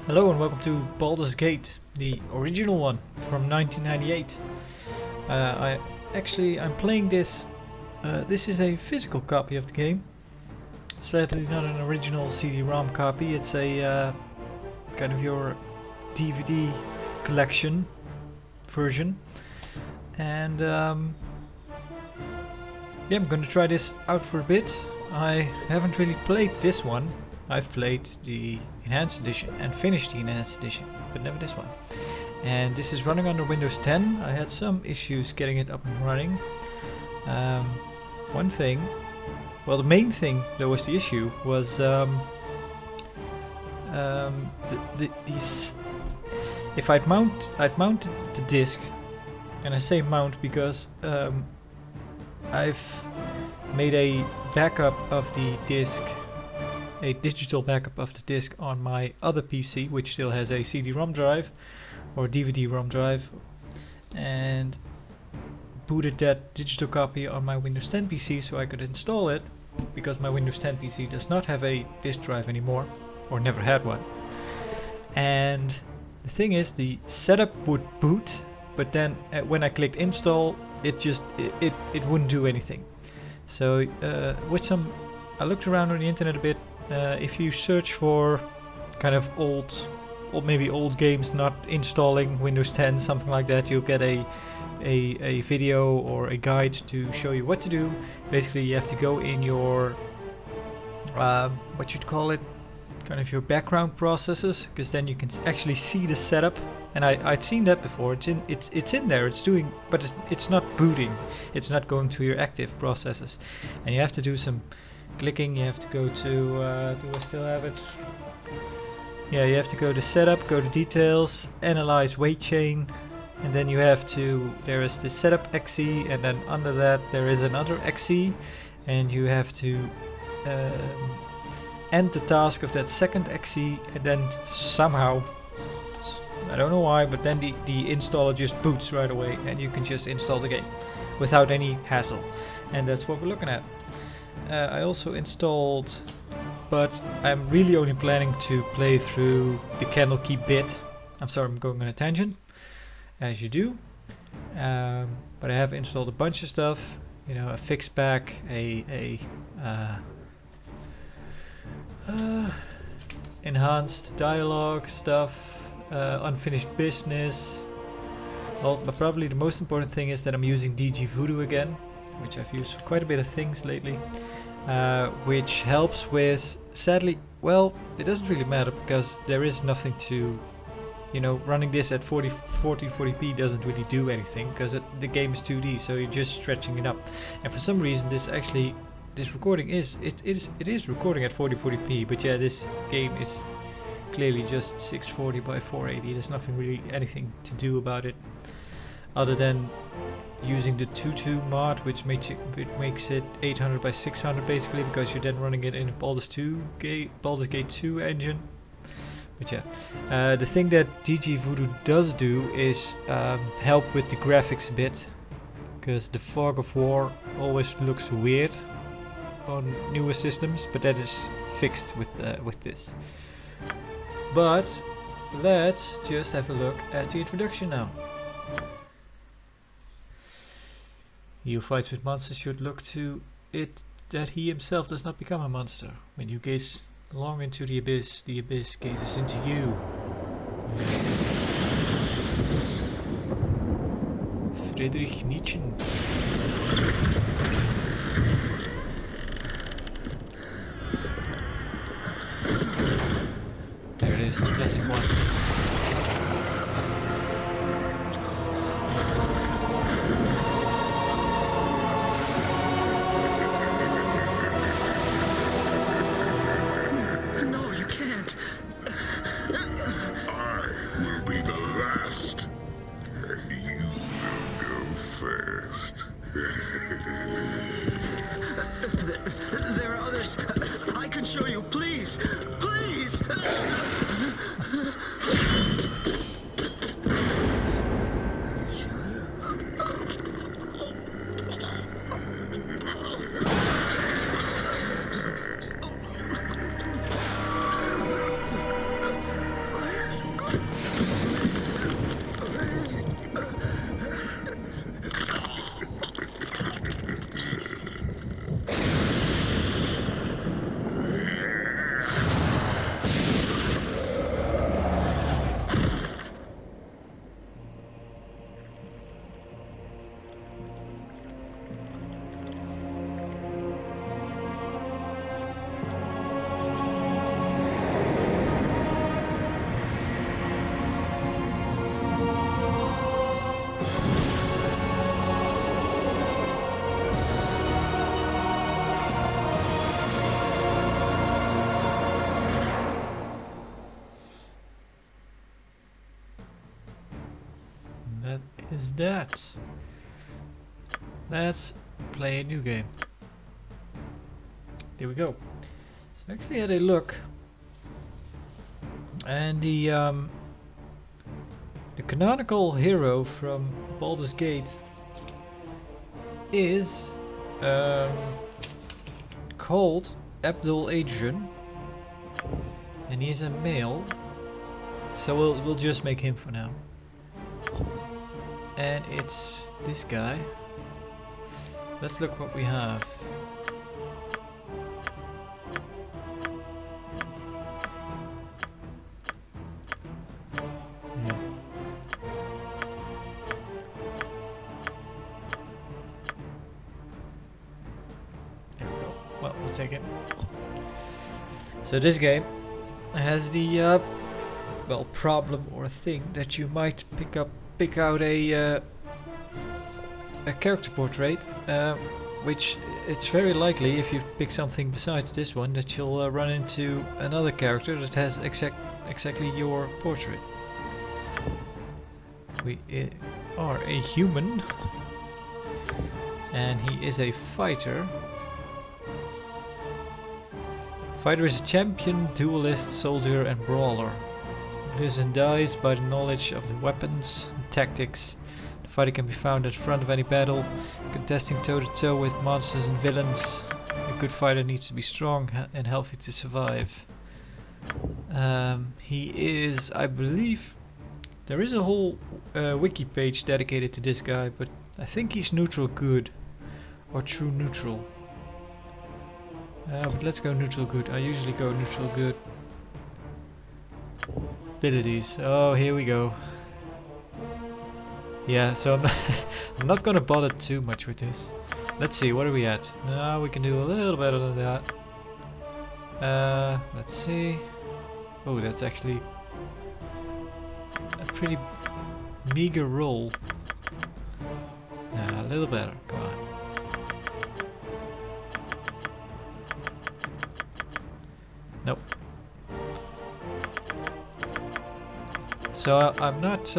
Hello and welcome to Baldur's Gate, the original one from 1998. I'm playing this. This is a physical copy of the game. Sadly, not an original CD-ROM copy. It's a kind of your DVD collection version, and I'm going to try this out for a bit. I haven't really played this one. I've played the Enhanced Edition and finished the Enhanced Edition, but never this one. And this is running under Windows 10. I had some issues getting it up and running. One thing, well, the main thing that was the issue was these. If I'd mounted the disc, and I say mount because I've made a backup of the disc. A digital backup of the disc on my other PC, which still has a CD-ROM drive or DVD-ROM drive, and booted that digital copy on my Windows 10 PC so I could install it, because my Windows 10 PC does not have a disk drive anymore, or never had one. And the thing is, the setup would boot, but then when I clicked install, it wouldn't do anything. So I looked around on the internet a bit. If you search for kind of maybe old games not installing Windows 10, something like that, you'll get a video or a guide to show you what to do. Basically, you have to go in your what you'd call it, kind of your background processes, because then you can actually see the setup. And I'd seen that before. It's in there. It's doing, but it's not booting. It's not going to your active processes, and you have to do some clicking. You have to go to, do I still have it? Yeah, you have to go to setup, go to details, analyze weight chain, and then you have to, there is the setup exe, and then under that there is another exe, and you have to end the task of that second exe, and then somehow, I don't know why, but then the installer just boots right away, and you can just install the game without any hassle. And that's what we're looking at. I also installed, but I'm really only planning to play through the Candlekeep bit. I'm sorry, I'm going on a tangent, as you do. But I have installed a bunch of stuff, you know, a Fixpack, a enhanced dialogue stuff, unfinished business. Well, but probably the most important thing is that I'm using DG Voodoo again, which I've used for quite a bit of things lately, which helps with, sadly, well, it doesn't really matter because there is nothing to, you know, running this at 40p doesn't really do anything because the game is 2D, so you're just stretching it up. And for some reason this recording is recording at 40p, but yeah, this game is clearly just 640 by 480. There's nothing really anything to do about it other than using the Tutu mod, which makes it 800 by 600 basically, because you're then running it in a Baldur's Gate 2 engine. But yeah, the thing that DG Voodoo does do is help with the graphics a bit, because the Fog of War always looks weird on newer systems, but that is fixed with this. But let's just have a look at the introduction now. He who fights with monsters should look to it that he himself does not become a monster. When you gaze long into the abyss gazes into you. Friedrich Nietzsche. There it is, the classic one. There are others. I can show you, please! Please! is that? Let's play a new game. There we go. So I actually had a look, and the canonical hero from Baldur's Gate is called Abdul Adrian, and he's a male. So we'll just make him for now. And it's this guy. Let's look what we have. Yeah. There we go. Well, we'll take it. So this game has the well, problem or thing that you might pick out a character portrait, which it's very likely if you pick something besides this one that you'll run into another character that has exactly your portrait. We are a human, and he is a fighter. Fighter is a champion, duelist, soldier, and brawler. Lives and dies by the knowledge of the weapons and tactics. The fighter can be found at the front of any battle, contesting toe-to-toe with monsters and villains. A good fighter needs to be strong and healthy to survive. He is, I believe, there is a whole wiki page dedicated to this guy, but I think he's neutral good or true neutral. But let's go neutral good. I usually go neutral good. Abilities. Oh, here we go. Yeah, so I'm not gonna bother too much with this. Let's see, what are we at? No, we can do a little better than that. Let's see. Oh, that's actually a pretty meager roll. Nah, a little better. Come on. Nope. So I'm not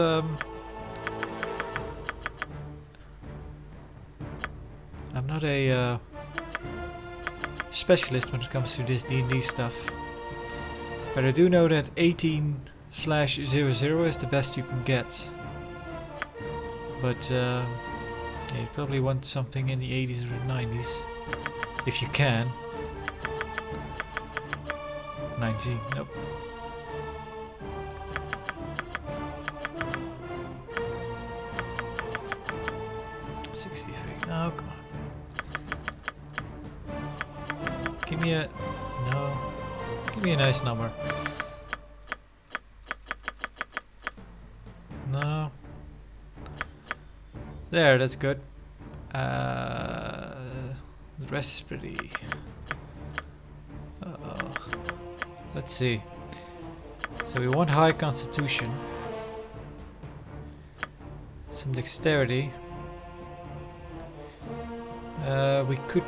a specialist when it comes to this D&D stuff, but I do know that 18/00 is the best you can get. But yeah, you probably want something in the 80s or 90s if you can. 19. Nope. 63. No, come on. Give me a... No. Give me a nice number. No. There, that's good. The rest is pretty... Uh-oh. Let's see. So we want high constitution. Some dexterity. We could...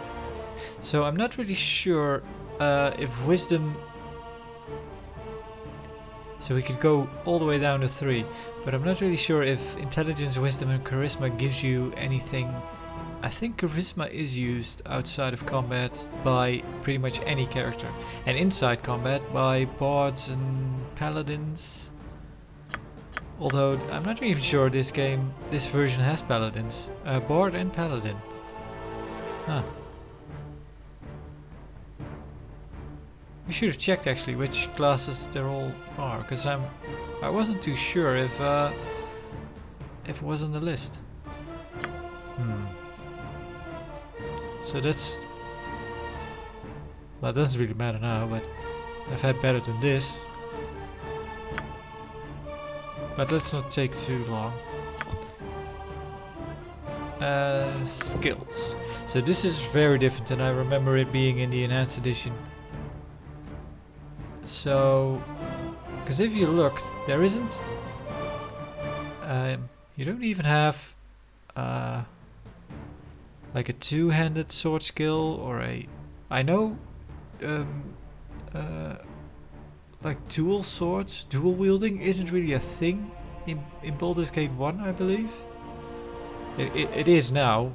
So I'm not really sure if wisdom... So we could go all the way down to 3. But I'm not really sure if intelligence, wisdom and charisma gives you anything. I think charisma is used outside of combat by pretty much any character. And inside combat by bards and paladins. Although I'm not even sure this version has paladins. Bard and paladin. Huh. We should have checked actually which classes they all are, because I wasn't too sure if it was on the list. So that's... Well, it doesn't really matter now, but I've had better than this. But let's not take too long. Skills. So this is very different than I remember it being in the Enhanced Edition. So, because if you looked, there isn't... you don't even have... like a two-handed sword skill or a... I know... like dual swords, dual wielding isn't really a thing in Baldur's Gate 1, I believe. It is now,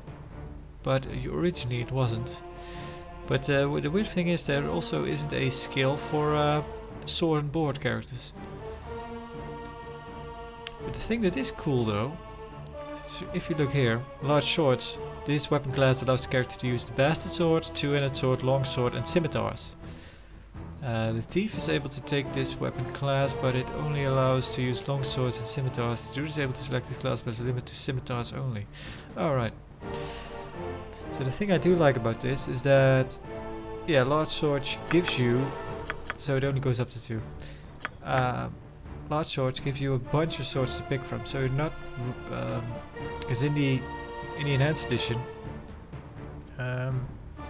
but originally it wasn't. But the weird thing is there also isn't a skill for sword and board characters. But the thing that is cool though, if you look here, large swords, this weapon class allows the character to use the bastard sword, two-handed sword, long sword and scimitars. The thief is able to take this weapon class, but it only allows to use long swords and scimitars. The druid is able to select this class, but is limited to scimitars only. Alright. So the thing I do like about this is that, yeah, large swords gives you, so it only goes up to 2. Large swords give you a bunch of swords to pick from, so you're not, because in the enhanced edition, yeah,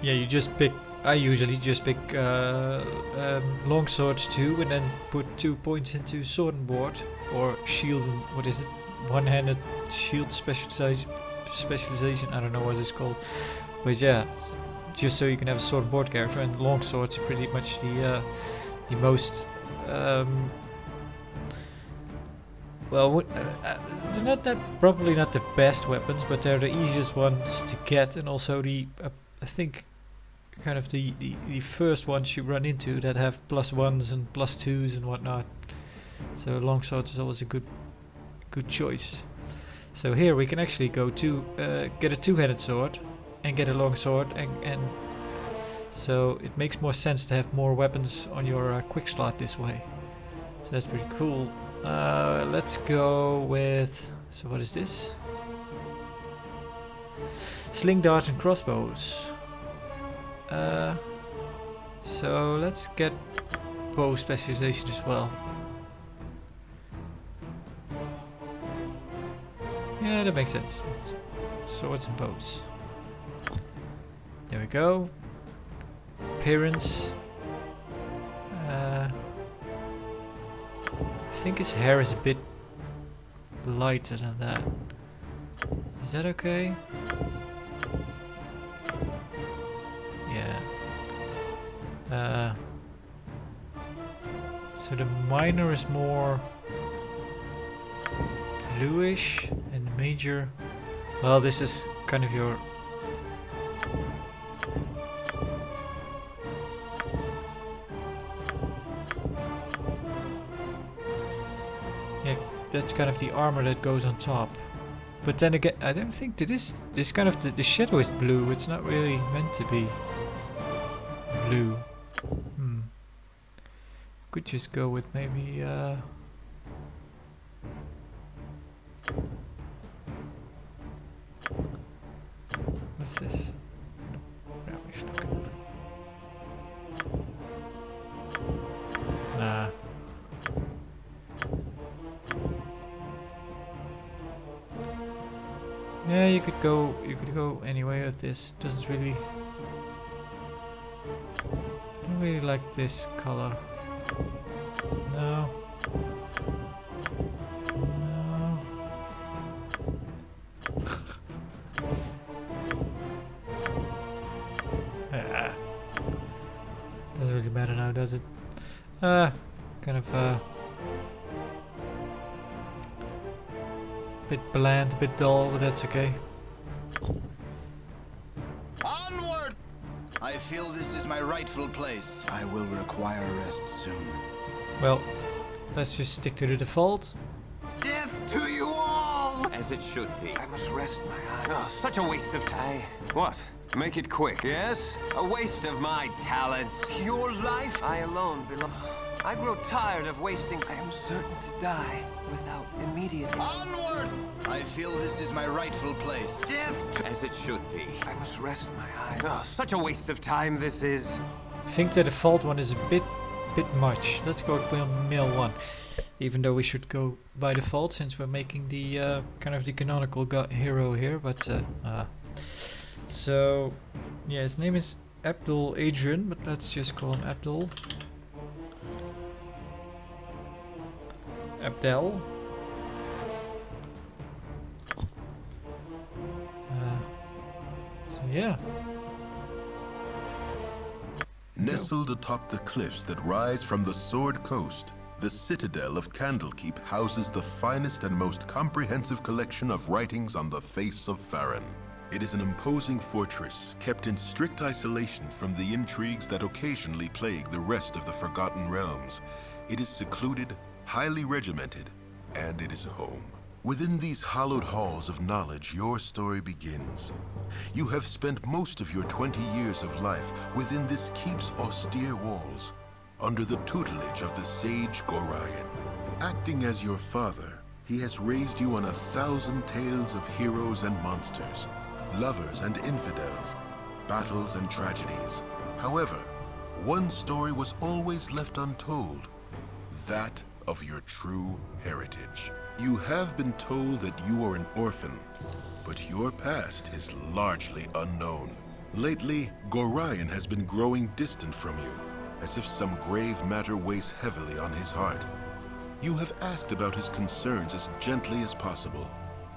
you just pick. I usually just pick long swords 2 and then put 2 points into sword and board or shield and what is it? One-handed shield specialization. I don't know what it's called, but yeah, just so you can have a sword and board character. And long swords are pretty much the most well, they're not that probably not the best weapons, but they're the easiest ones to get, and also the I think kind of the first ones you run into that have +1s and +2s and whatnot. So longsword is always a good choice. So here we can actually go to get a two-handed sword and get a long sword, and so it makes more sense to have more weapons on your quick slot this way. So that's pretty cool. Let's go with, so what is this? Sling darts and crossbows. So let's get bow specialization as well. Yeah, that makes sense. Swords and bows. There we go. Appearance. I think his hair is a bit lighter than that. Is that okay? Yeah. So the minor is more bluish and the major, well, this is kind of your yeah, that's kind of the armor that goes on top. But then again, I don't think that this kind of the shadow is blue. It's not really meant to be blue. Could just go with maybe what's this? Nah. Yeah, you could go anyway with this. Doesn't really, I don't really like this color. No. No. Doesn't really matter now, does it? Kind of bit bland, a bit dull, but that's okay. Onward! I feel this is my rightful place. I will require rest soon. Well, let's just stick to the default. Death to you all! As it should be. I must rest my eyes. Oh, such a waste of time. What? Make it quick. Yes? A waste of my talents. Your life? I alone belong. I grow tired of wasting. I am certain to die without immediate. Onward! I feel this is my rightful place. Death to... As it should be. I must rest my eyes. Oh, such a waste of time this is. I think the default one is a bit much. Let's go with male 1. Even though we should go by default since we're making the kind of the canonical hero here, but so yeah, his name is Abdul Adrian, but let's just call him Abdul. Abdel. So yeah. Nestled atop the cliffs that rise from the Sword Coast, The citadel of Candlekeep houses the finest and most comprehensive collection of writings on the face of Farron. It is an imposing fortress, kept in strict isolation from the intrigues that occasionally plague the rest of the Forgotten Realms. It is secluded, highly regimented, and it is home. Within these hallowed halls of knowledge, your story begins. You have spent most of your 20 years of life within this keep's austere walls, under the tutelage of the sage Gorion. Acting as your father, he has raised you on 1,000 tales of heroes and monsters, lovers and infidels, battles and tragedies. However, one story was always left untold, that of your true heritage. You have been told that you are an orphan, but your past is largely unknown. Lately, Gorion has been growing distant from you, as if some grave matter weighs heavily on his heart. You have asked about his concerns as gently as possible,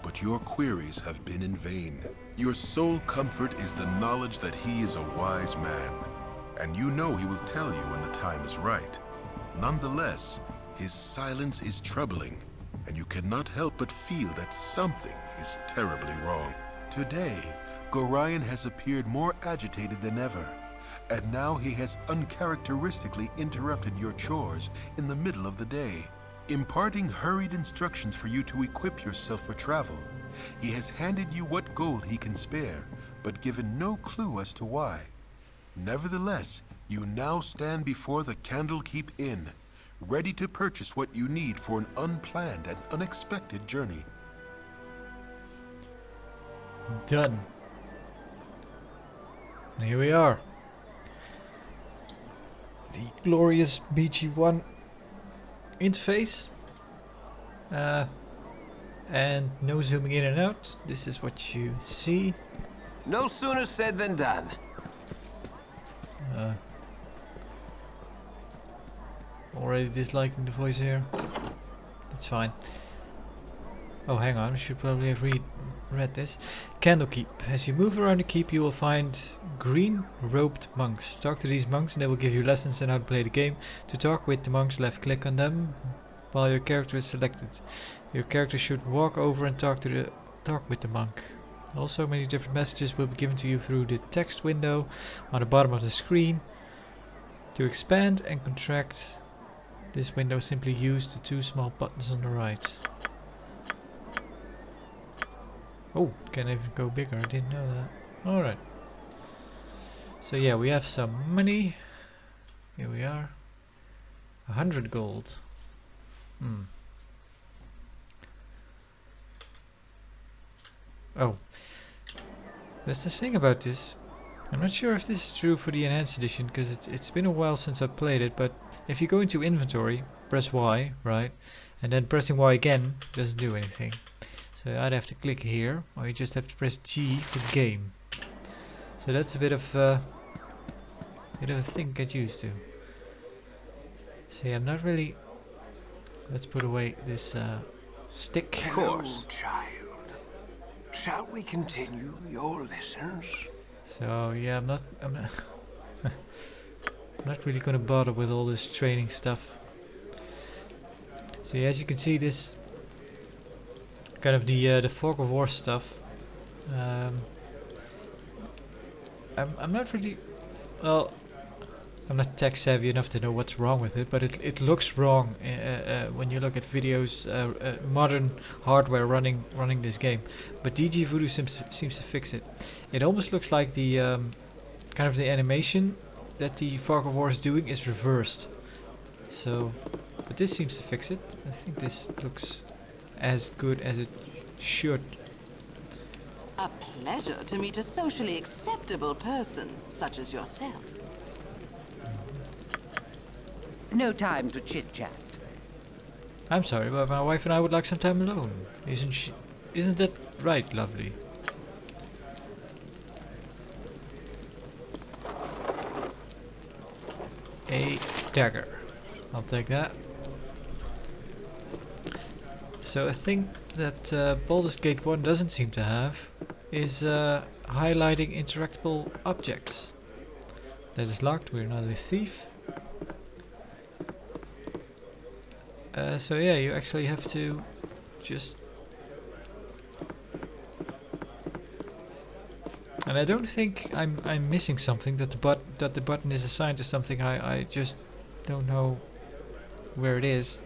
but your queries have been in vain. Your sole comfort is the knowledge that he is a wise man, and you know he will tell you when the time is right. Nonetheless, his silence is troubling, and you cannot help but feel that something is terribly wrong. Today, Gorion has appeared more agitated than ever, and now he has uncharacteristically interrupted your chores in the middle of the day, imparting hurried instructions for you to equip yourself for travel. He has handed you what gold he can spare, but given no clue as to why. Nevertheless, you now stand before the Candlekeep Inn, ready to purchase what you need for an unplanned and unexpected journey. Done. And here we are. The glorious BG1 interface. And no zooming in and out. This is what you see. No sooner said than done. Already disliking the voice here. That's fine. Oh, hang on. I should probably have read this. Candlekeep. As you move around the keep, you will find green-robed monks. Talk to these monks and they will give you lessons on how to play the game. To talk with the monks, left-click on them while your character is selected. Your character should walk over and talk with the monk. Also, many different messages will be given to you through the text window on the bottom of the screen. To expand and contract this window, simply use the two small buttons on the right. Oh, can even go bigger, I didn't know that. Alright. So yeah, we have some money. Here we are. 100 gold. Oh. That's the thing about this. I'm not sure if this is true for the enhanced edition, because it's been a while since I played it, but if you go into inventory, press Y, right, and then pressing Y again doesn't do anything. So I'd have to click here, or you just have to press G for the game. So that's a bit of a thing to get used to. So yeah, I'm not really... Let's put away this stick. Hello, child. Shall we continue your lessons? So yeah, I'm not I'm not really gonna bother with all this training stuff. So yeah, as you can see, this kind of the Fog of War stuff. I'm not really, well, I'm not tech savvy enough to know what's wrong with it, but it looks wrong when you look at videos, modern hardware running this game. But DG Voodoo seems to fix it. It almost looks like the kind of the animation that the Fog of War is doing is reversed. So, but this seems to fix it. I think this looks as good as it should. A pleasure to meet a socially acceptable person such as yourself. No time to chit-chat. I'm sorry, but my wife and I would like some time alone. Isn't that right, lovely? A dagger. I'll take that. So a thing that Baldur's Gate 1 doesn't seem to have is highlighting interactable objects. That is locked, we're not a thief. So yeah, you actually have to just... And I don't think I'm missing something, that the button is assigned to something. I just don't know where it is.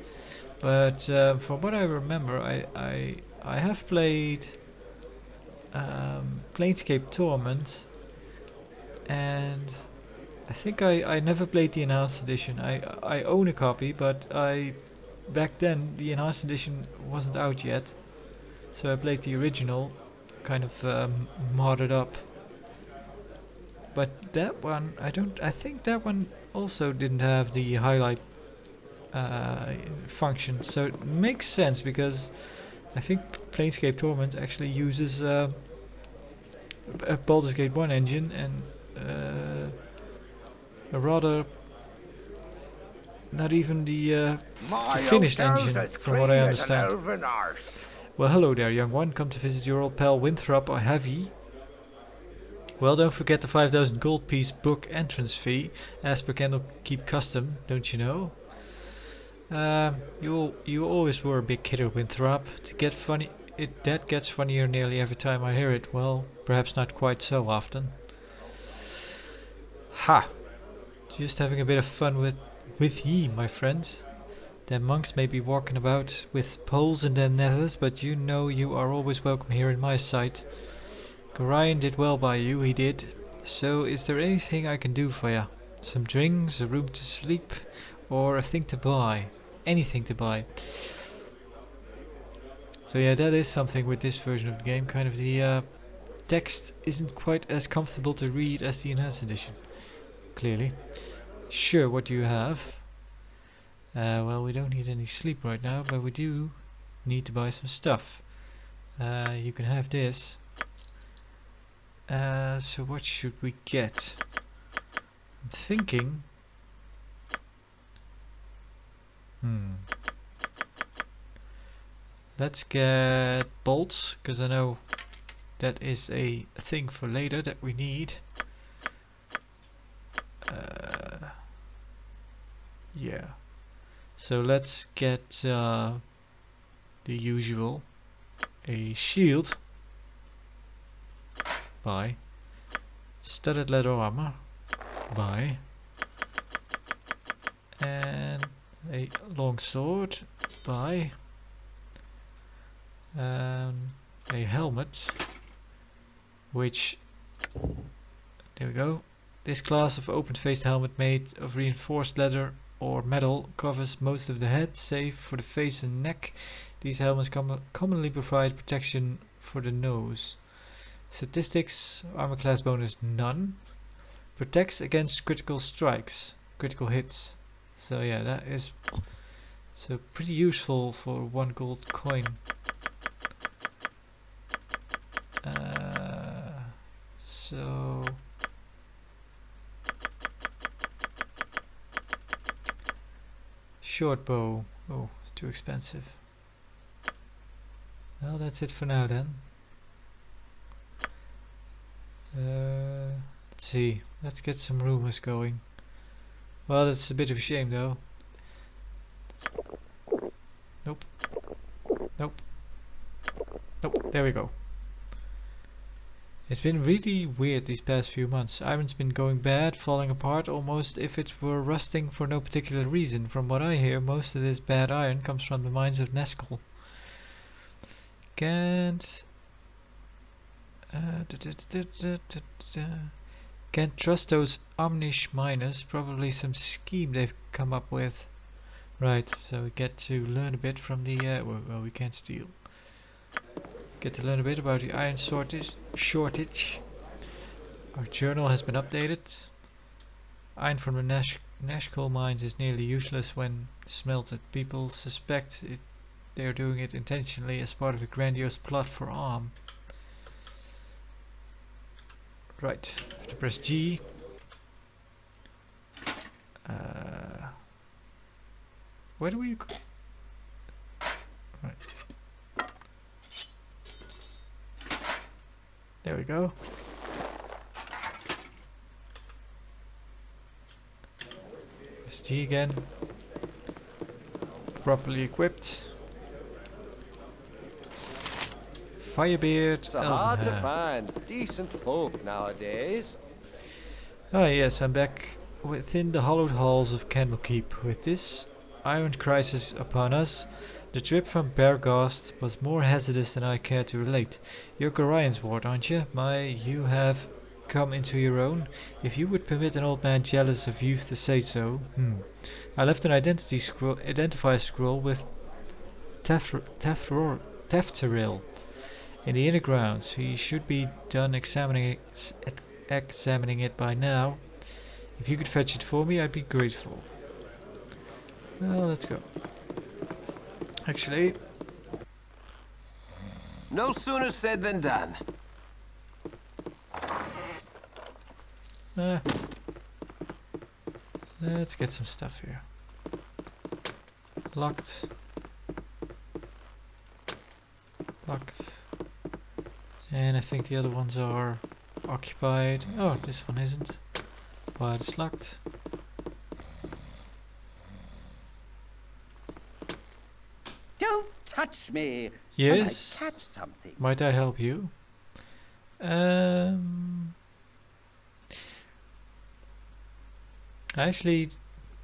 But from what I remember, I have played Planescape Torment, and I think I never played the enhanced edition. I own a copy, but back then the enhanced edition wasn't out yet, so I played the original, kind of modded up. But that one, I think that one also didn't have the highlight function, so it makes sense because I think Planescape Torment actually uses a Baldur's Gate 1 engine and a rather not even the finished engine, from what I understand. Well, hello there, young one. Come to visit your old pal Winthrop, or have ye? Well, don't forget the 5,000 gold piece book entrance fee, as per Candlekeep custom, don't you know? You always were a big kidder, Winthrop. That gets funnier nearly every time I hear it. Well, perhaps not quite so often. Ha! Just having a bit of fun with ye, my friends. Them monks may be walking about with poles in their nethers, but you know you are always welcome here in my sight. Gorion did well by you, he did. So, is there anything I can do for ya? Some drinks, a room to sleep, or a thing to buy? Anything to buy. So yeah, that is something with this version of the game. Kind of the text isn't quite as comfortable to read as the enhanced edition. Clearly. Sure, what do you have? Well, we don't need any sleep right now, but we do need to buy some stuff. You can have this. So what should we get? I'm thinking... Let's get bolts, because I know that is a thing for later that we need. Yeah. So let's get the usual. A shield. Buy. Studded leather armor. Buy. And a long sword. Buy. A helmet. Which... There we go. This class of open-faced helmet made of reinforced leather or metal covers most of the head, save for the face and neck. These helmets commonly provide protection for the nose. Statistics, armor class bonus none. Protects against critical strikes, critical hits. So yeah, that is so pretty useful for 1 gold coin. So short bow. Oh, it's too expensive. Well, that's it for now then. Let's see. Let's get some rumors going. Well, that's a bit of a shame though. Nope. Nope. Nope. There we go. It's been really weird these past few months. Iron's been going bad, falling apart almost if it were rusting for no particular reason. From what I hear, most of this bad iron comes from the mines of Neskel. Can't trust those Omnish miners. Probably some scheme they've come up with. Right, so we get to learn a bit from the well, we can't steal. Get to learn a bit about the iron shortage. Our journal has been updated. Iron from the Nashkel mines is nearly useless when smelted. People suspect they are doing it intentionally as part of a grandiose plot for Arm. Right, have to press G. Where do we go? Right. There we go. Press G again. properly equipped. Firebeard, It's hard to Elvenham. find decent folk nowadays. Ah yes, I'm back within the hallowed halls of Candlekeep. With this iron crisis upon us, the trip from Bergast was more hazardous than I care to relate. You're Gorion's ward, aren't you? You have come into your own, if you would permit an old man jealous of youth to say so. I left an identifier scroll with Tefteril in the inner grounds. He should be done examining it by now. If you could fetch it for me, I'd be grateful. Well, let's go. Actually, No sooner said than done. let's get some stuff here. Locked. Locked. And I think the other ones are occupied. Oh, this one isn't. But it's locked. Don't touch me. Yes. I might catch something. Might I help you? I actually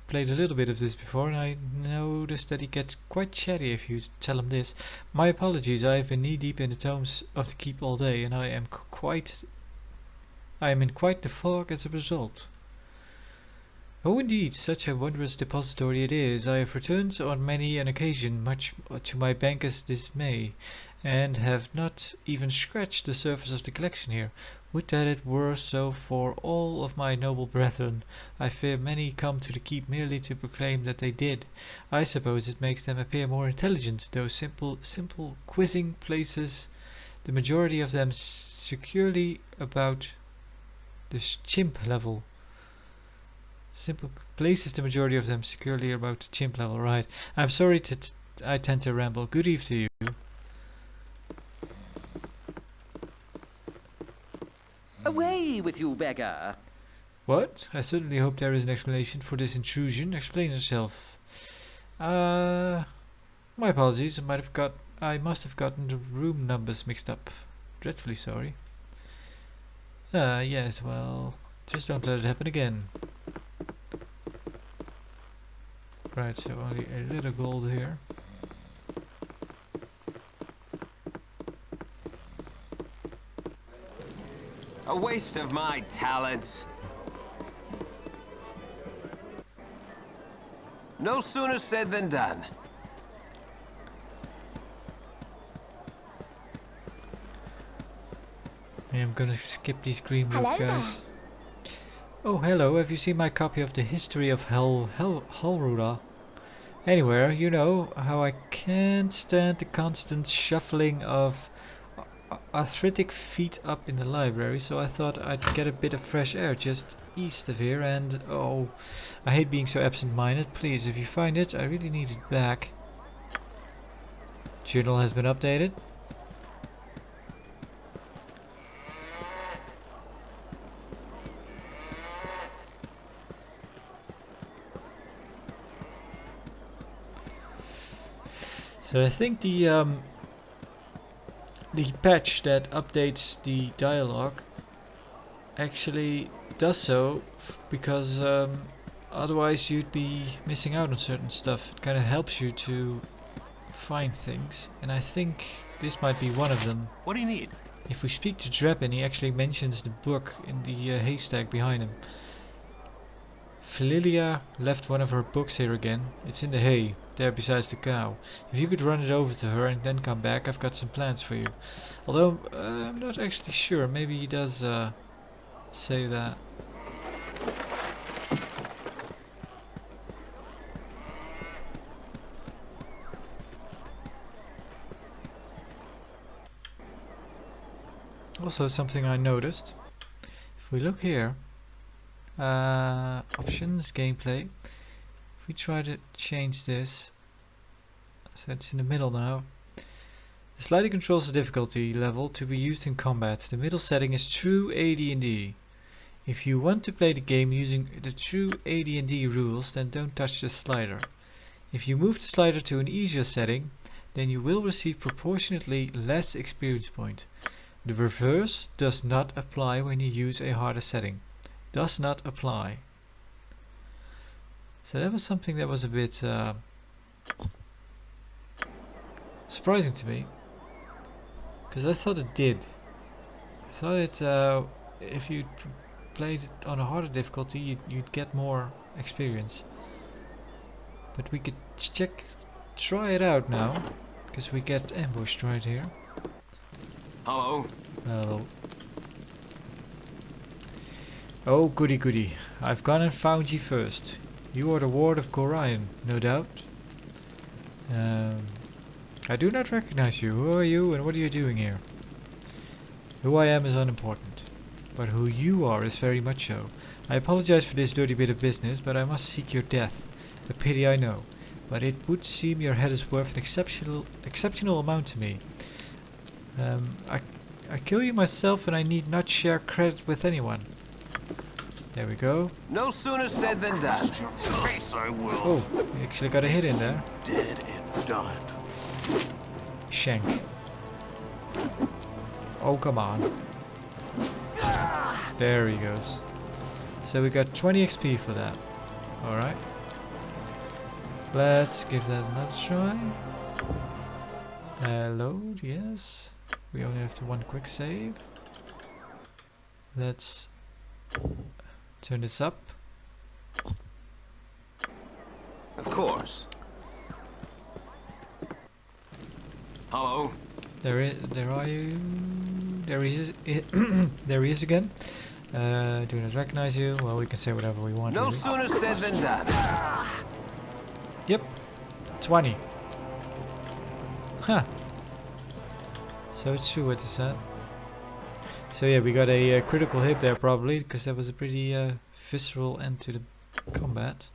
played a little bit of this before, and I noticed that he gets quite chatty if you tell him this. My apologies, I have been knee deep in the tomes of the keep all day, and I am in quite the fog as a result. Oh indeed, such a wondrous depository it is. I have returned on many an occasion, much to my banker's dismay, and have not even scratched the surface of the collection here. Would that it were so for all of my noble brethren. I fear many come to the keep merely to proclaim that they did. I suppose it makes them appear more intelligent, those simple quizzing places, the majority of them securely about the chimp level. Simple places, the majority of them securely about the chimp level, right. I'm sorry I tend to ramble. Good eve to you. Away with you, beggar. What? I certainly hope there is an explanation for this intrusion. Explain yourself. My apologies. I must have gotten the room numbers mixed up. Dreadfully sorry. Yes, well, just don't let it happen again. Right, so only a little gold here. A waste of my talents. No sooner said than done. Yeah, I'm gonna skip these green root guys. Oh, hello. Have you seen my copy of the History of Halruda? Anywhere, you know how I can't stand the constant shuffling of arthritic feet up in the library, so I thought I'd get a bit of fresh air just east of here, and oh, I hate being so absent-minded. Please, if you find it, I really need it back. Journal has been updated. So I think the patch that updates the dialogue actually does so because otherwise you'd be missing out on certain stuff. It kind of helps you to find things, and I think this might be one of them. What do you need? If we speak to Drappin, he actually mentions the book in the haystack behind him. Felilia left one of her books here again. It's in the hay, there besides the cow. If you could run it over to her and then come back, I've got some plans for you. Although, I'm not actually sure. Maybe he does say that. Also, something I noticed. If we look here, options, gameplay. If we try to change this, so it's in the middle now. The slider controls the difficulty level to be used in combat. The middle setting is true AD&D. If you want to play the game using the true AD&D rules, then don't touch the slider. If you move the slider to an easier setting, then you will receive proportionately less experience point. The reverse does not apply when you use a harder setting. Does not apply. So that was something that was a bit surprising to me, because I thought it did. I thought it, if you played it on a harder difficulty, you'd get more experience. But we could try it out now, because we get ambushed right here. Hello. Hello. Oh, goody goody. I've gone and found ye first. You are the ward of Gorion, no doubt. I do not recognize you. Who are you and what are you doing here? Who I am is unimportant, but who you are is very much so. I apologize for this dirty bit of business, but I must seek your death. A pity, I know, but it would seem your head is worth an exceptional amount to me. I kill you myself and I need not share credit with anyone. There we go. No sooner said than done. Face I will. Oh, we actually got a hit in there. Dead and done. Shank. Oh, come on. There he goes. So we got 20 XP for that. Alright. Let's give that another try. Load, yes. We only have to one quick save. Let's turn this up. Of course. Hello. There are you. There he is. There he is again. Do not recognize you. Well, we can say whatever we want. No really. sooner said than done. Yep. 20. Huh. So it's true what you said. So yeah, we got a critical hit there probably, because that was a pretty visceral end to the combat.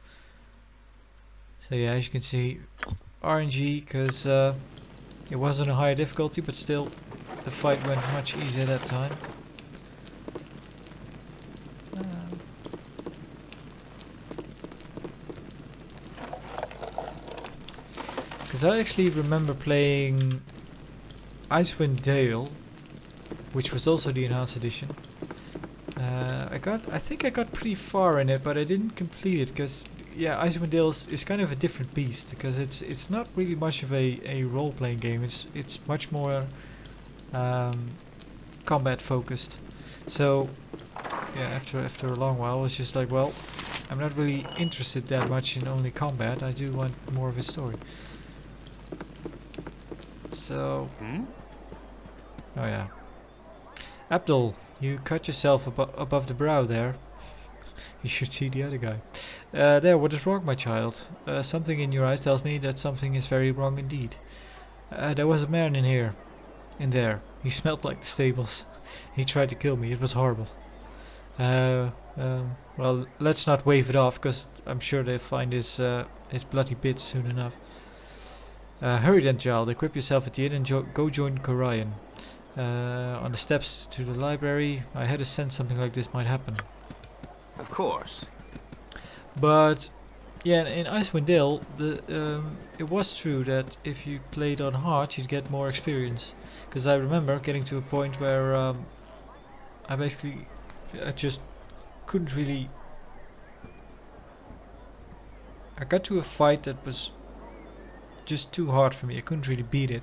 So yeah, as you can see, RNG, because it wasn't a higher difficulty, but still the fight went much easier that time. Because I actually remember playing Icewind Dale, which was also the enhanced edition. I think I got pretty far in it, but I didn't complete it because, yeah, Icewind Dale is kind of a different beast, because it's not really much of a role-playing game. It's much more combat focused. So yeah, after a long while, I was just like, well, I'm not really interested that much in only combat. I do want more of a story. So, oh yeah. Abdul, you cut yourself above the brow there. You should see the other guy. There, what is wrong, my child? Something in your eyes tells me that something is very wrong indeed. There was a man in there. He smelled like the stables. He tried to kill me. It was horrible. Well, let's not wave it off, because I'm sure they'll find his bloody bits soon enough. Hurry then, child. Equip yourself at the inn and go join Gorion. On the steps to the library, I had a sense something like this might happen. Of course. But yeah, in Icewind Dale, it was true that if you played on hard, you'd get more experience. Because I remember getting to a point where I just couldn't really. I got to a fight that was just too hard for me. I couldn't really beat it.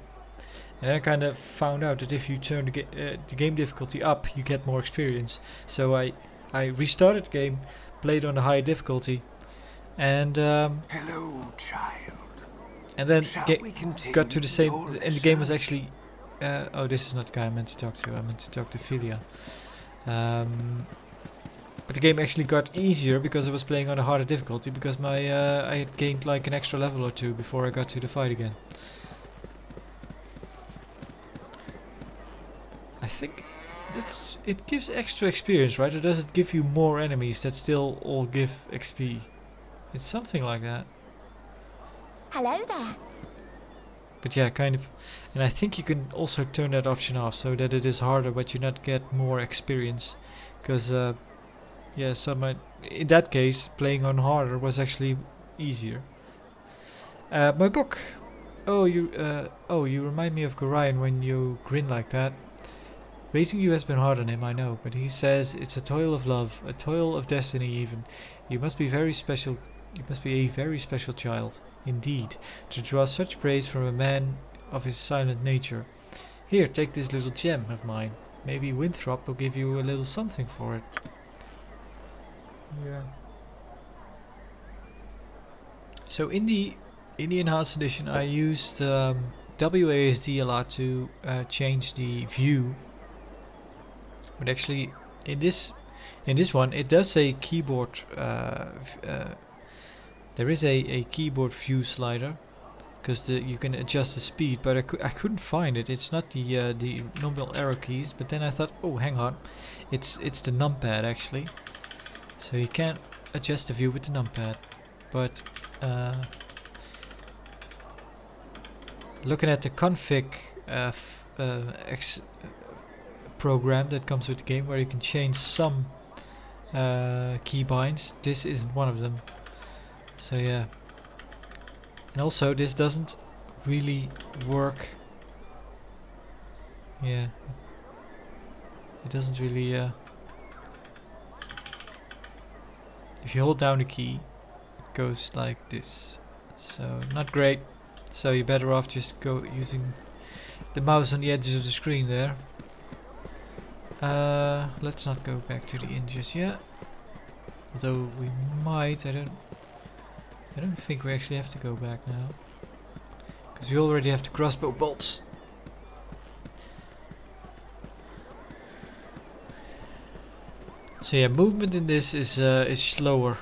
And I kind of found out that if you turn the game difficulty up, you get more experience. So I restarted the game, played on the high difficulty, and Hello, child. and then We continue got to the same. your And the game was lesson? actually. Oh, this is not the guy I meant to talk to. I meant to talk to Philia. But the game actually got easier because I was playing on a harder difficulty, because my I had gained like an extra level or two before I got to the fight again. I think it gives extra experience, right? Or does it give you more enemies that still all give XP? It's something like that. Hello there. But yeah, kind of. And I think you can also turn that option off so that it is harder, but you not get more experience. Because yeah, in that case, playing on harder was actually easier. My book. Oh, you remind me of Gorion when you grin like that. Raising you has been hard on him, I know, but he says it's a toil of love, a toil of destiny even. You must be very special. You must be a very special child, indeed, to draw such praise from a man of his silent nature. Here, take this little gem of mine. Maybe Winthrop will give you a little something for it. Yeah. So in the enhanced edition, I used WASD a lot to change the view. But actually, in this one, it does say keyboard. There is a keyboard view slider, because you can adjust the speed. But I couldn't find it. It's not the nominal arrow keys. But then I thought, oh, hang on, it's the numpad actually. So you can't adjust the view with the numpad. But looking at the config program that comes with the game, where you can change some keybinds, this isn't one of them. So yeah. And also this doesn't really work. Yeah. It doesn't really if you hold down the key, it goes like this. So not great. So you're better off just using the mouse on the edges of the screen there. Let's not go back to the inn just yet. Although we might. I don't think we actually have to go back now, because we already have the crossbow bolts. So yeah, movement in this is slower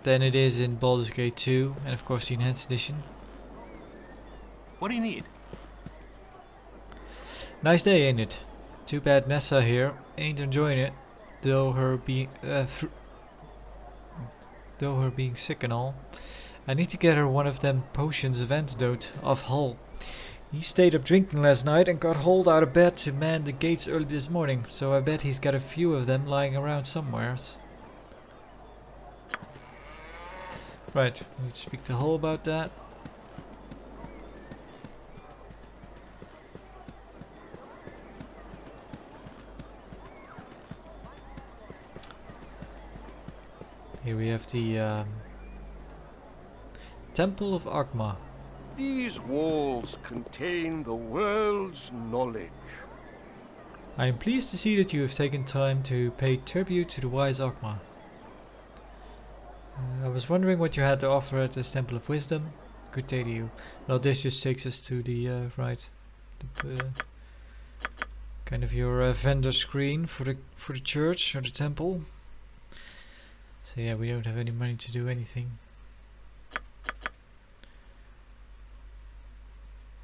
than it is in Baldur's Gate 2, and of course the enhanced edition. What do you need? Nice day, ain't it? Too bad Nessa here ain't enjoying it, though her being sick and all. I need to get her one of them potions of antidote off Hull. He stayed up drinking last night and got hauled out of bed to man the gates early this morning, so I bet he's got a few of them lying around somewheres. Right, we need to speak to Hull about that. Here we have the Temple of Argma. These walls contain the world's knowledge. I am pleased to see that you have taken time to pay tribute to the wise Argma. I was wondering what you had to offer at this Temple of Wisdom. Good day to you. Well, this just takes us to the kind of your vendor screen for the church or the temple. So yeah, we don't have any money to do anything.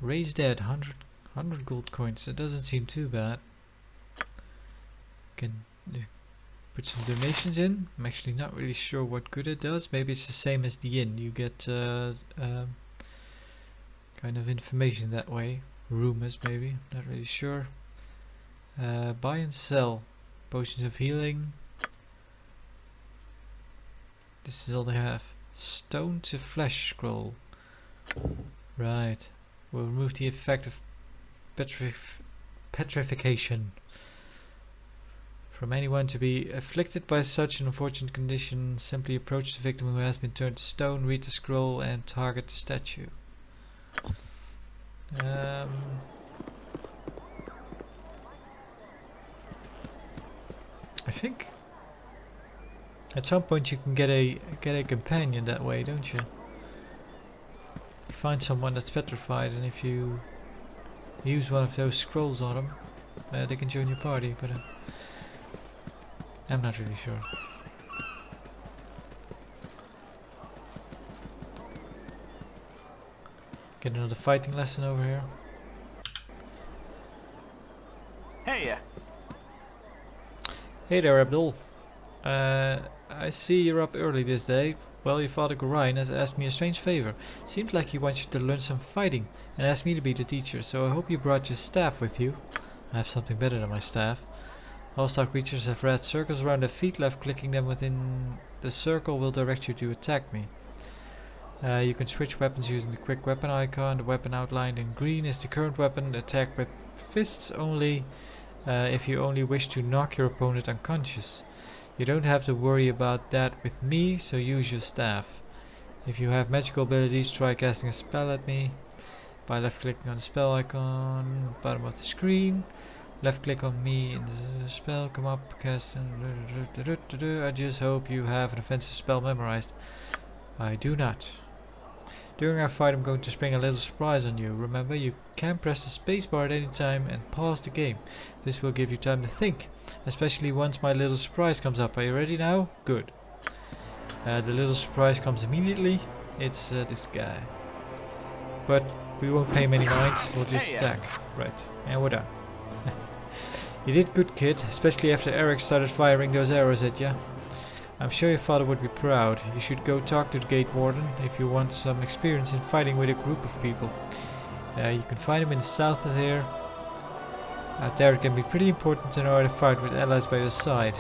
Raise dead, 100 gold coins. That doesn't seem too bad. Can put some donations in. I'm actually not really sure what good it does. Maybe it's the same as the inn. You get kind of information that way. Rumors maybe. Not really sure. Buy and sell. Potions of healing. This is all they have. Stone to flesh scroll. Right. We'll remove the effect of petrification from anyone to be afflicted by such an unfortunate condition. Simply approach the victim who has been turned to stone, read the scroll, and target the statue. I think at some point you can get a companion that way, don't you? You find someone that's petrified, and if you use one of those scrolls on them, they can join your party, but I'm not really sure. Get another fighting lesson over here. Hey, Hey there, Abdul. I see you're up early this day. Well, your father Gorion has asked me a strange favor. Seems like he wants you to learn some fighting and asked me to be the teacher, so I hope you brought your staff with you. I have something better than my staff. Hostile creatures have red circles around their feet. Left clicking them within the circle will direct you to attack me. You can switch weapons using the quick weapon icon. The weapon outlined in green is the current weapon. Attack with fists only if you only wish to knock your opponent unconscious. You don't have to worry about that with me, so use your staff. If you have magical abilities, try casting a spell at me by left clicking on the spell icon, bottom of the screen. Left click on me in the spell, come up, cast. I just hope you have an offensive spell memorized. I do not. During our fight I'm going to spring a little surprise on you. Remember, you can press the spacebar at any time and pause the game. This will give you time to think, especially once my little surprise comes up. Are you ready now? Good. The little surprise comes immediately. It's this guy. But we won't pay him any mind, we'll just attack. Right, and we're done. You did good, kid, especially after Eric started firing those arrows at you. I'm sure your father would be proud. You should go talk to the gate warden if you want some experience in fighting with a group of people. You can find him in the south of here. Out there it can be pretty important to know how to fight with allies by your side.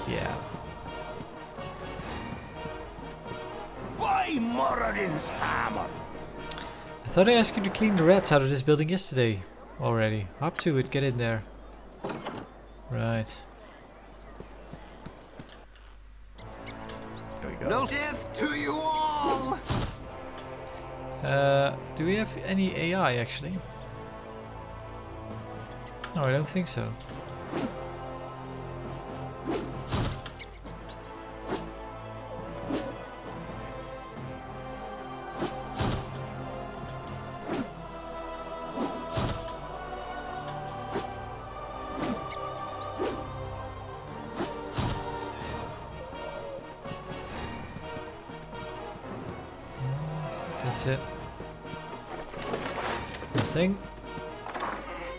Yeah. By Moradin's hammer! I thought I asked you to clean the rats out of this building yesterday already. Up to it, get in there. Right. There we go. No death to you all! Do we have any AI actually? No, I don't think so. That's it. Nothing.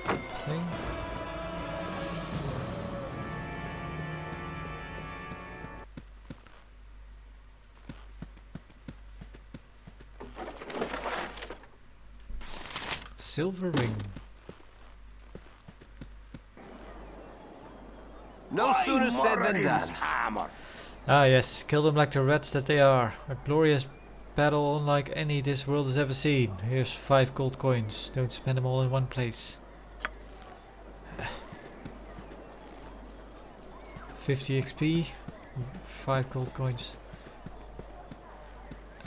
Nothing. Silver ring. No sooner said than done. Hammer! Ah yes, kill them like the rats that they are. A glorious battle unlike any this world has ever seen. Here's 5 gold coins. Don't spend them all in one place. 50 XP, 5 gold coins.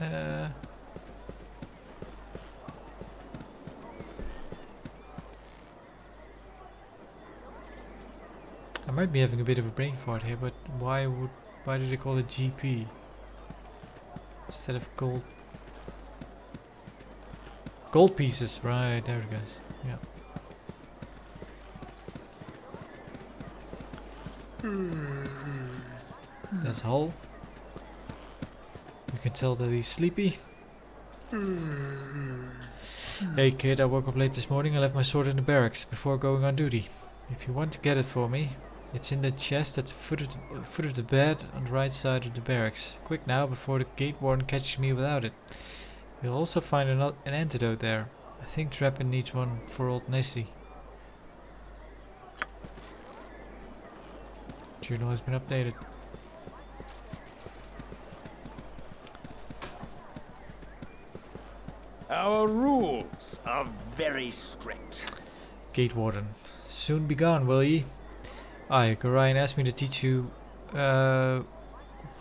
I might be having a bit of a brain fart here, but why do they call it GP instead of gold? Gold pieces, right? There it goes. Yeah. That's Hull. You can tell that he's sleepy. Hey kid, I woke up late this morning. I left my sword in the barracks before going on duty. If you want to get it for me, it's in the chest at the foot of the bed on the right side of the barracks. Quick now, before the gate warden catches me without it. You'll also find an antidote there. I think Trappin needs one for old Nessie. Journal has been updated. Our rules are very strict. Gate warden. Soon be gone, will ye? Aye, Gorion asked me to teach you a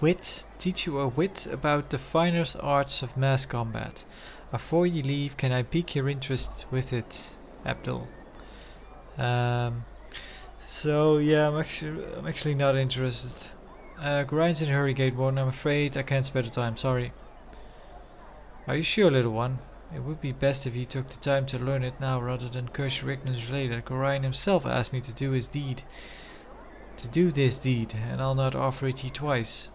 wit about the finest arts of mass combat. Before you leave, can I pique your interest with it, Abdul? So yeah, I'm actually not interested. Gorion's in a hurry, Gate warden. I'm afraid I can't spare the time. Sorry. Are you sure, little one? It would be best if you took the time to learn it now rather than curse your ignorance later. Gorion himself asked me to do his deed. To do this deed, and I'll not offer it you twice.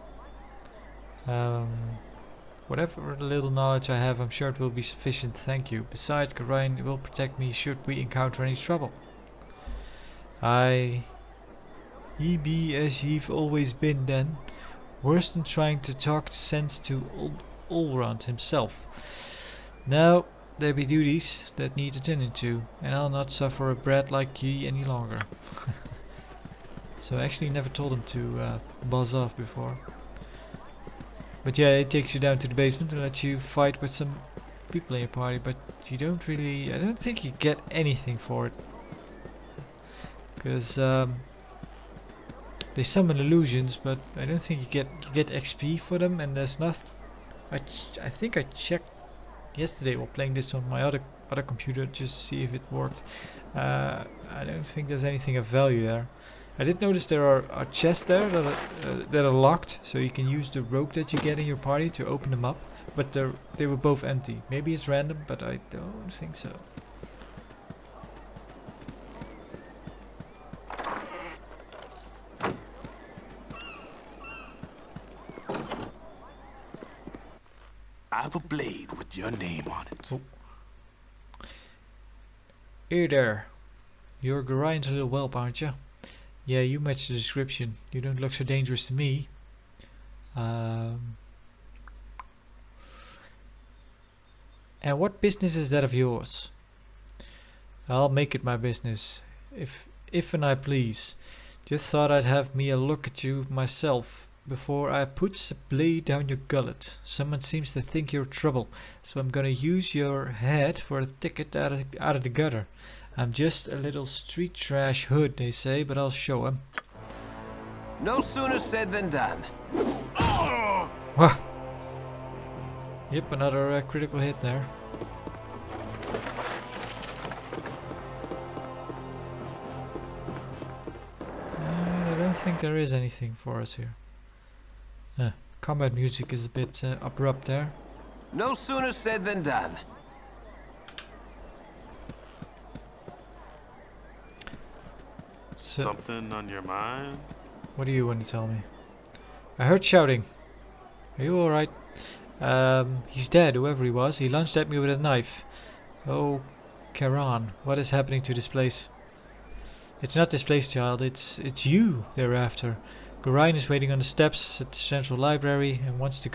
Whatever little knowledge I have, I'm sure it will be sufficient, thank you. Besides, Gorion will protect me should we encounter any trouble. Ye be as ye've always been then, worse than trying to talk sense to Ulrond himself. Now, there be duties that need attending to, and I'll not suffer a brat like ye any longer. So I actually never told him to buzz off before. But yeah, it takes you down to the basement and lets you fight with some people in your party, but you don't really, I don't think you get anything for it. Because they summon illusions, but I don't think you get XP for them, and there's nothing. I think I checked yesterday while playing this on my other computer just to see if it worked. I don't think there's anything of value there. I did notice there are chests there that are locked, so you can use the rope that you get in your party to open them up, but they were both empty. Maybe it's random, but I don't think so. I have a blade with your name on it. Oh. Hey there. You're Gorian's little whelp, aren't you? Yeah, you match the description. You don't look so dangerous to me. And what business is that of yours? I'll make it my business, if and I please. Just thought I'd have me a look at you myself before I puts a blade down your gullet. Someone seems to think you're trouble, so I'm gonna use your head for a ticket out of the gutter. I'm just a little street trash hood, they say, but I'll show 'em. No sooner said than done. Wah! Yep, another critical hit there. And I don't think there is anything for us here. Combat music is a bit abrupt there. No sooner said than done. Something on your mind? What do you want to tell me? I heard shouting. Are you alright? He's dead, whoever he was. He lunged at me with a knife. Oh, Karan, what is happening to this place? It's not this place, child. It's you they're after. Gorian is waiting on the steps at the central library and wants you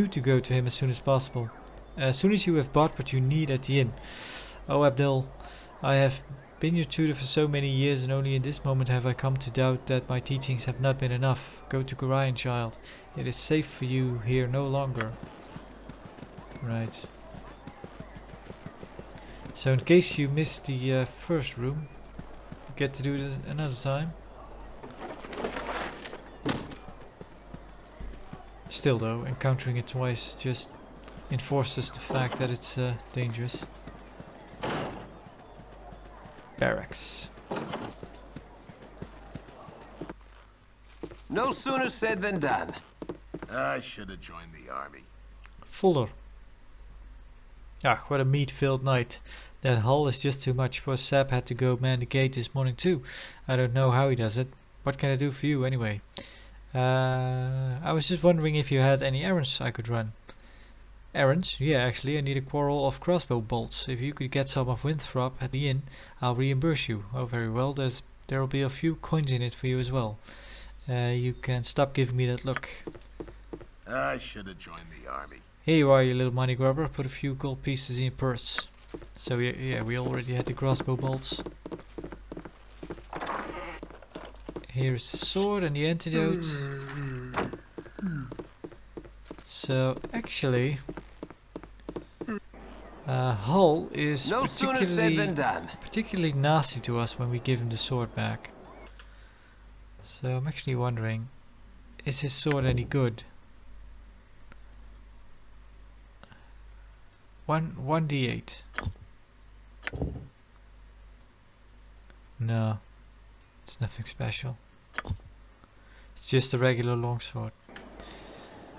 to go to him as soon as possible. As soon as you have bought what you need at the inn. Oh, Abdul, I have been your tutor for so many years, and only in this moment have I come to doubt that my teachings have not been enough. Go to Gorian, child. It is safe for you here no longer. Right. So in case you missed the first room, you get to do it another time. Still though, encountering it twice just enforces the fact that it's dangerous. Barracks. No sooner said than done. I should have joined the army. Fuller. Ah, what a meat-filled night. That hull is just too much. Poor Sap had to go man the gate this morning too. I don't know how he does it. What can I do for you anyway? I was just wondering if you had any errands I could run. Errands? Yeah, actually, I need a quarrel of crossbow bolts. If you could get some of Winthrop at the inn, I'll reimburse you. Oh, very well. There'll be a few coins in it for you as well. You can stop giving me that look. I should have joined the army. Here you are, you little money grubber. Put a few gold pieces in your purse. So yeah, we already had the crossbow bolts. Here's the sword and the antidote. So actually, Hull is No sooner said than done. particularly nasty to us when we give him the sword back. So I'm actually wondering, is his sword any good? 1d8. No, it's nothing special. It's just a regular longsword.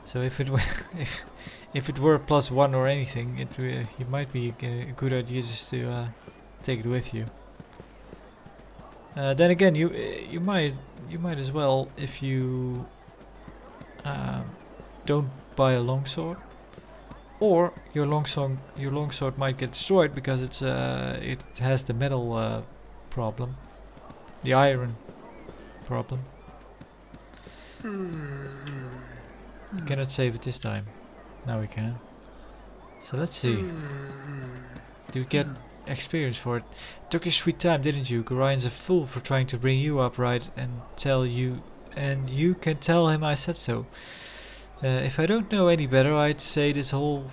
So if it were if it were +1 or anything, it might be a good idea just to take it with you. Then again, you might as well, if you don't buy a longsword, or your longsword might get destroyed because it has the metal problem, the iron problem. You cannot save it this time. Now we can. So let's see. Do you get experience for it? Took your sweet time, didn't you? Gorian's a fool for trying to bring you up right and you can tell him I said so. If I don't know any better, I'd say this whole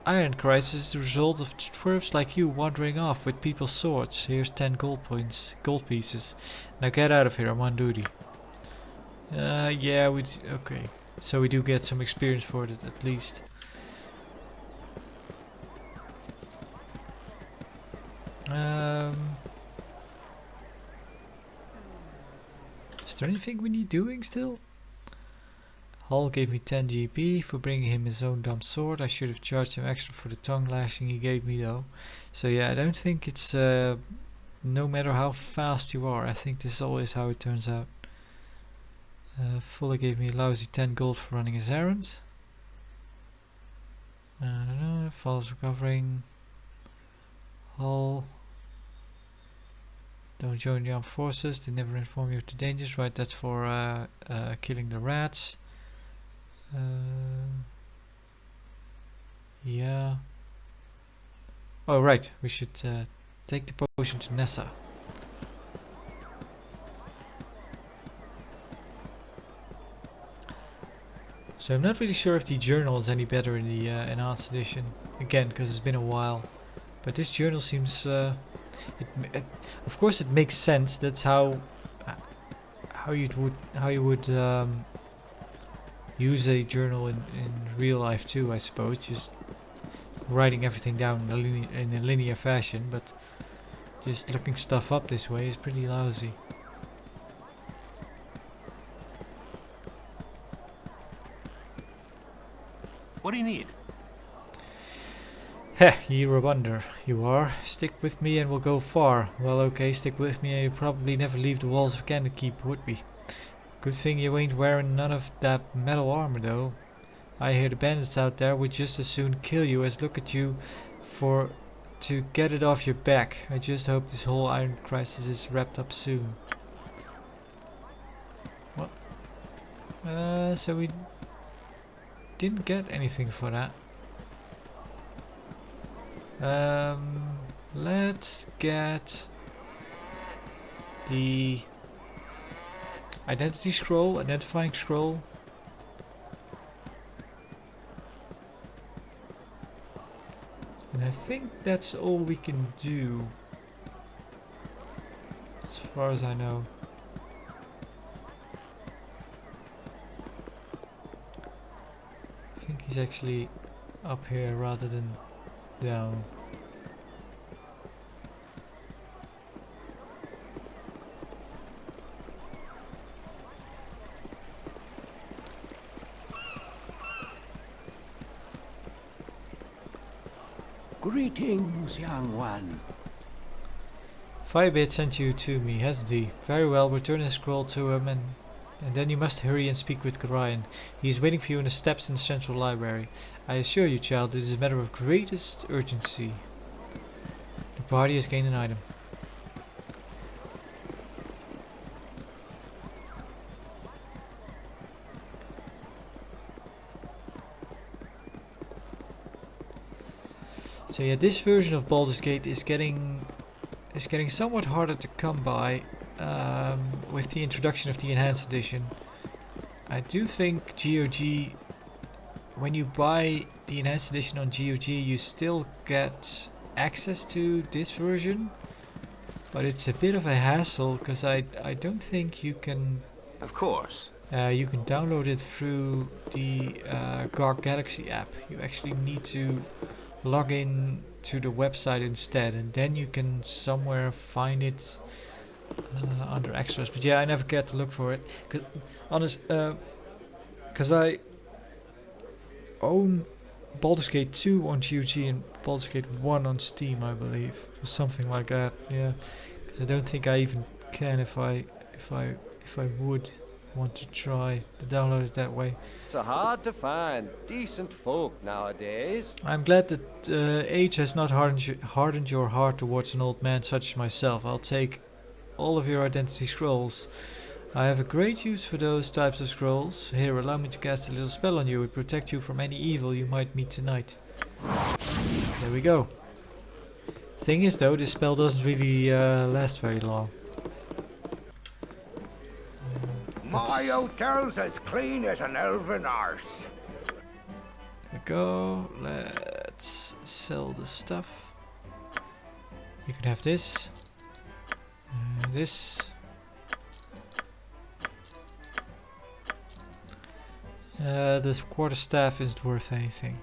iron crisis is the result of twerps like you wandering off with people's swords. Here's 10 gold pieces. Now get out of here, I'm on duty. Yeah, okay. So we do get some experience for it at least. Is there anything we need doing still? Hall gave me 10 GP for bringing him his own dumb sword. I should have charged him extra for the tongue lashing he gave me though. So yeah, I don't think it's no matter how fast you are. I think this is always how it turns out. Fuller gave me a lousy 10 gold for running his errand. I don't know, Falls recovering. Hall. Don't join the armed forces, they never inform you of the dangers. Right, that's for killing the rats. Yeah. Oh right, we should take the potion to Nessa. So I'm not really sure if the journal is any better in the enhanced edition. Again, because it's been a while. But this journal seems... of course it makes sense. That's how you would use a journal in real life too, I suppose. Just writing everything down in a linear fashion. But just looking stuff up this way is pretty lousy. What do you need? Heh, you're a wonder. You are. Stick with me and we'll go far. Well, okay, stick with me and you'll probably never leave the walls of Candlekeep, would we? Good thing you ain't wearing none of that metal armor, though. I hear the bandits out there would just as soon kill you as look at you to get it off your back. I just hope this whole iron crisis is wrapped up soon. What? So we didn't get anything for that. Let's get the identity scroll, identifying scroll. And I think that's all we can do, as far as I know. I think he's actually up here rather than down. Greetings, young one. Firebait sent you to me, hasn't he? Very well, return the scroll to him and then you must hurry and speak with Gorion. He is waiting for you in the steps in the central library. I assure you, child, it is a matter of greatest urgency. The party has gained an item. So yeah, this version of Baldur's Gate is getting somewhat harder to come by with the introduction of the enhanced edition. I do think GOG, when you buy the enhanced edition on GOG, you still get access to this version, but it's a bit of a hassle because I don't think you can. Of course. You can download it through the GOG Galaxy app. You actually need to log in to the website instead, and then you can somewhere find it under extras. But yeah, I never get to look for it because I own Baldur's Gate 2 on GOG and Baldur's Gate 1 on Steam, I believe, or something like that. Yeah, because I don't think I even can if I would want to try to download it that way. It's hard to find decent folk nowadays. I'm glad that age has not hardened your heart towards an old man such as myself. I'll take all of your identity scrolls. I have a great use for those types of scrolls. Here, allow me to cast a little spell on you. It will protect you from any evil you might meet tonight. There we go. Thing is though, this spell doesn't really last very long. My hotel's as clean as an elven arse. go. Let's sell the stuff. You can have this. This. The quarterstaff isn't worth anything.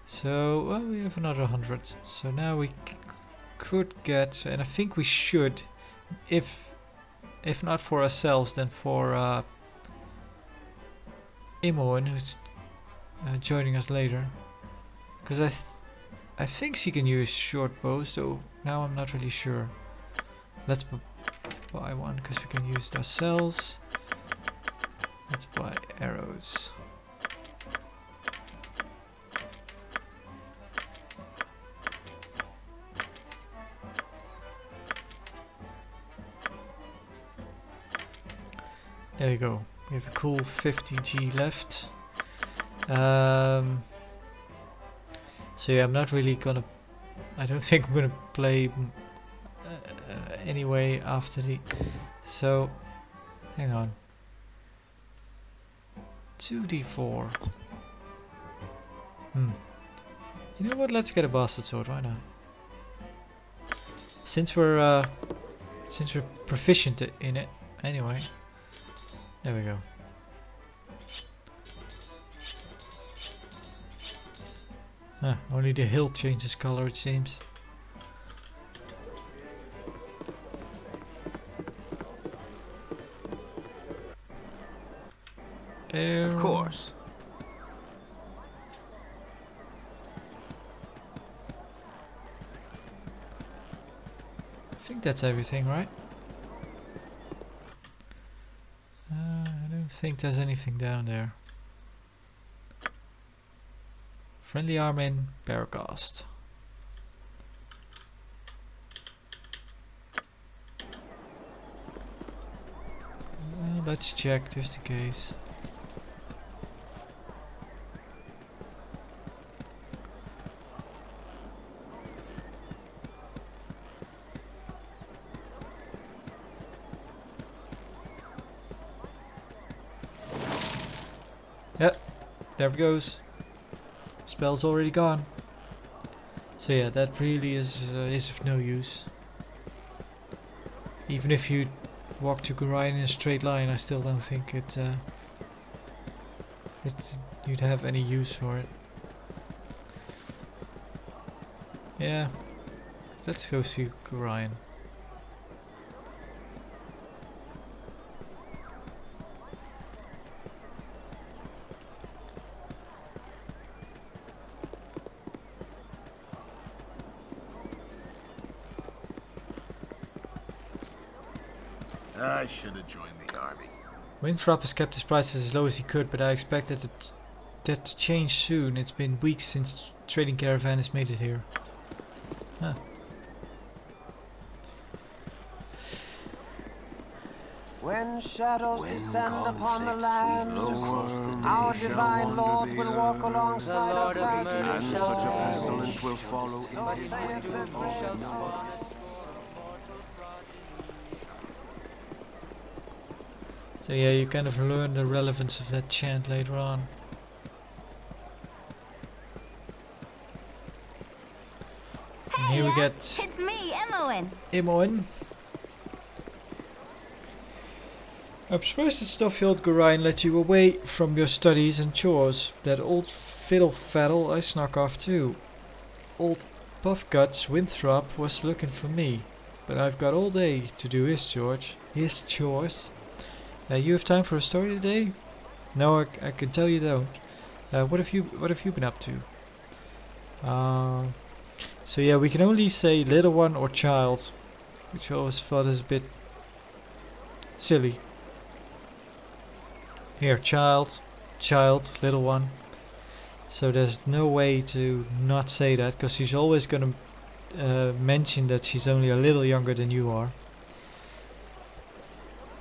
So, well, we have another 100. So now we could get, and I think we should, if not for ourselves, then for Imoen, who's joining us later. Because I think she can use short bows, so now I'm not really sure. Let's buy one, because we can use it ourselves. Let's buy arrows. There you go. We have a cool 50G left. So yeah, I'm not really gonna. I don't think I'm gonna play anyway after the. So, hang on. 2d4. You know what? Let's get a bastard sword. Why not? Since we're proficient in it anyway. There we go. Only the hilt changes color, it seems. Of course. I think that's everything, right? I don't think there's anything down there. Friendly arm in Bearcast. Let's check just in case. Yep, there it goes. Spell's already gone. So yeah, that really is of no use. Even if you walk to Gorion in a straight line, I still don't think you'd have any use for it. Yeah, let's go see Gorion. I should have joined the army. Winthrop has kept his prices as low as he could, but I expect that to change soon. It's been weeks since trading caravan has made it here. Huh. When shadows descend upon the land, our divine lords will walk alongside us as And such a pestilence will follow in his wake. So yeah, you kind of learn the relevance of that chant later on. And here we get It's me, Imoen. Imoen. I'm surprised that Stoffield Gorion let you away from your studies and chores. That old fiddle faddle I snuck off too. Old Puff Guts Winthrop was looking for me, but I've got all day to do his chores. You have time for a story today? No, I can tell you don't. What have you been up to? So yeah, we can only say little one or child, which I always thought is a bit silly. Here, child, little one. So there's no way to not say that, because she's always gonna mention that she's only a little younger than you are.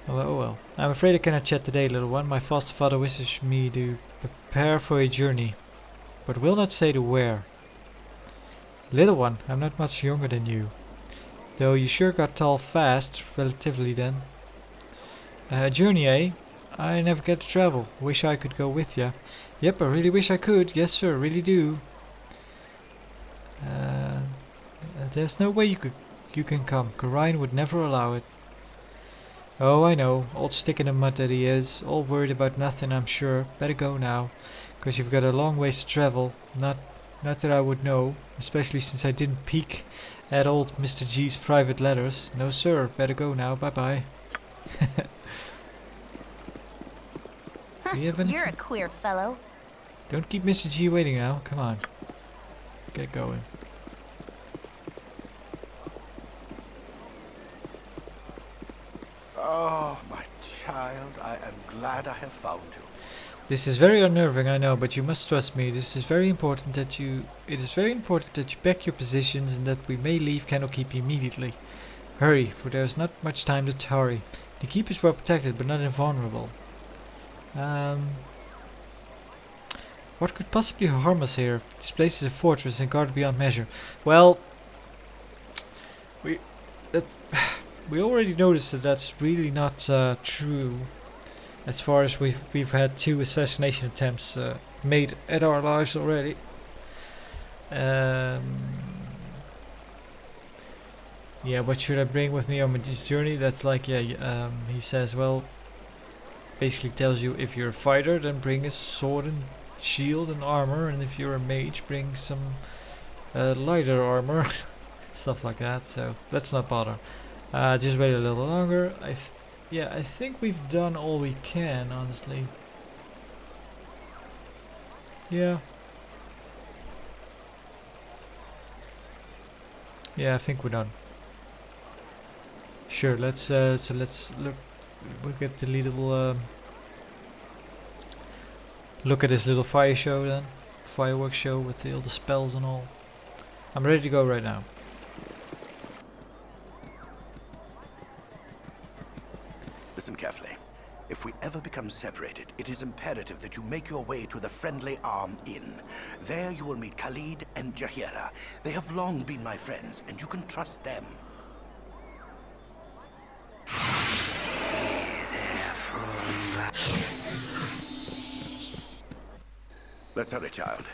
Oh well. I'm afraid I cannot chat today, little one. My foster father wishes me to prepare for a journey, but will not say to where. Little one, I'm not much younger than you, though you sure got tall fast, relatively then. A journey, eh? I never get to travel. Wish I could go with ya. Yep, I really wish I could. Yes, sir, really do. There's no way you can come. Gorion would never allow it. Oh, I know. Old stick in the mud that he is. All worried about nothing, I'm sure. Better go now. 'Cause you've got a long ways to travel. Not that I would know. Especially since I didn't peek at old Mr. G's private letters. No, sir. Better go now. Bye-bye. Do you have anything? You're a queer fellow. Don't keep Mr. G waiting now. Come on. Get going. Oh, my child, I am glad I have found you. This is very unnerving, I know, but you must trust me. It is very important that you back your positions and that we may leave Candlekeep immediately. Hurry, for there is not much time to tarry. The keep is well protected, but not invulnerable. What could possibly harm us here? This place is a fortress and guarded beyond measure. Well, we already noticed that that's really not true. As far as we've had 2 assassination attempts made at our lives already. Yeah, what should I bring with me on this journey? That's like, yeah, he says, well, basically tells you if you're a fighter, then bring a sword and shield and armor, and if you're a mage, bring some lighter armor, stuff like that. So let's not bother. Just wait a little longer. Yeah, I think we've done all we can, honestly. Yeah. Yeah, I think we're done. Sure, let's let's look at the little look at this little fire show then. Fireworks show with all the spells and all. I'm ready to go right now. Listen carefully. If we ever become separated, it is imperative that you make your way to the Friendly Arm Inn. There you will meet Khalid and Jahira. They have long been my friends, and you can trust them. Let's hurry, child.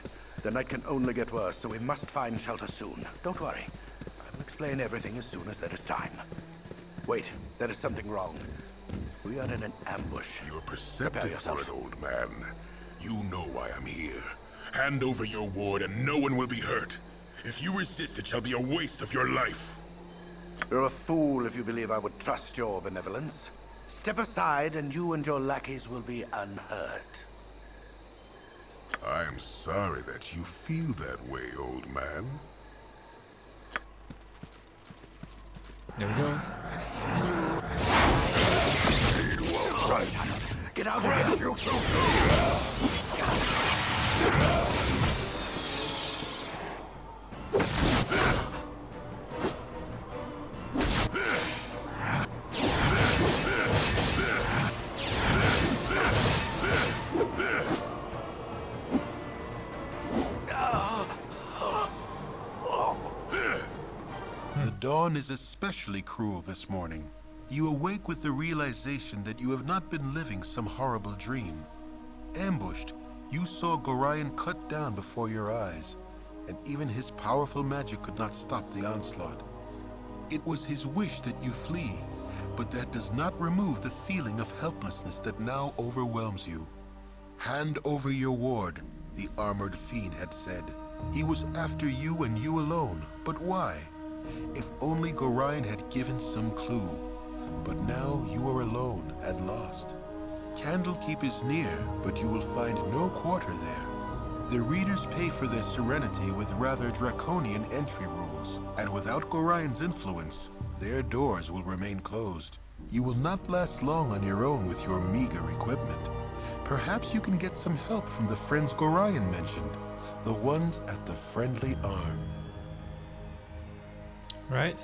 The night can only get worse, so we must find shelter soon. Don't worry. I will explain everything as soon as there is time. Wait, there is something wrong. We are in an ambush. You're perceptive for it, old man. You know why I'm here. Hand over your ward and no one will be hurt. If you resist, it shall be a waste of your life. You're a fool if you believe I would trust your benevolence. Step aside and you and your lackeys will be unhurt. I am sorry that you feel that way, old man. There we go. Right. Get out of here, you two! The dawn is especially cruel this morning. You awake with the realization that you have not been living some horrible dream. Ambushed, you saw Gorion cut down before your eyes, and even his powerful magic could not stop the onslaught. It was his wish that you flee, but that does not remove the feeling of helplessness that now overwhelms you. Hand over your ward, the armored fiend had said. He was after you and you alone, but why? If only Gorion had given some clue. But now you are alone and lost. Candlekeep is near, but you will find no quarter there. The readers pay for their serenity with rather draconian entry rules, and without Gorion's influence, their doors will remain closed. You will not last long on your own with your meager equipment. Perhaps you can get some help from the friends Gorion mentioned, the ones at the Friendly Arm. Right.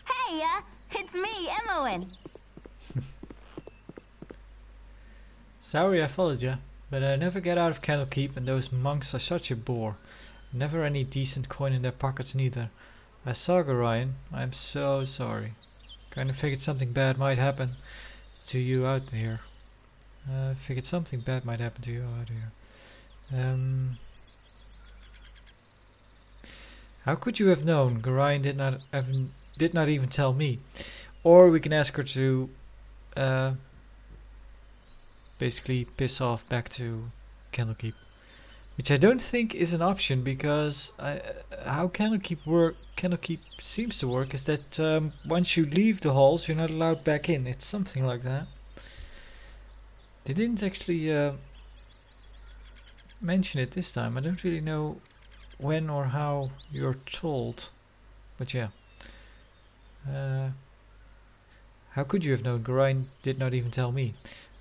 Hey, it's me, Emmoen. Sorry I followed you, but I never get out of Candlekeep, and those monks are such a bore. Never any decent coin in their pockets neither. I saw Gorion. I'm so sorry. Kinda figured something bad might happen to you out here. Figured something bad might happen to you. Oh dear. How could you have known? Gorion did not even tell me. Or we can ask her to basically piss off back to Candlekeep, which I don't think is an option, because how Candlekeep seems to work is that once you leave the halls, you're not allowed back in. It's something like that. They didn't actually mention it this time. I don't really know when or how you're told, but yeah. How could you have known? Gorion did not even tell me.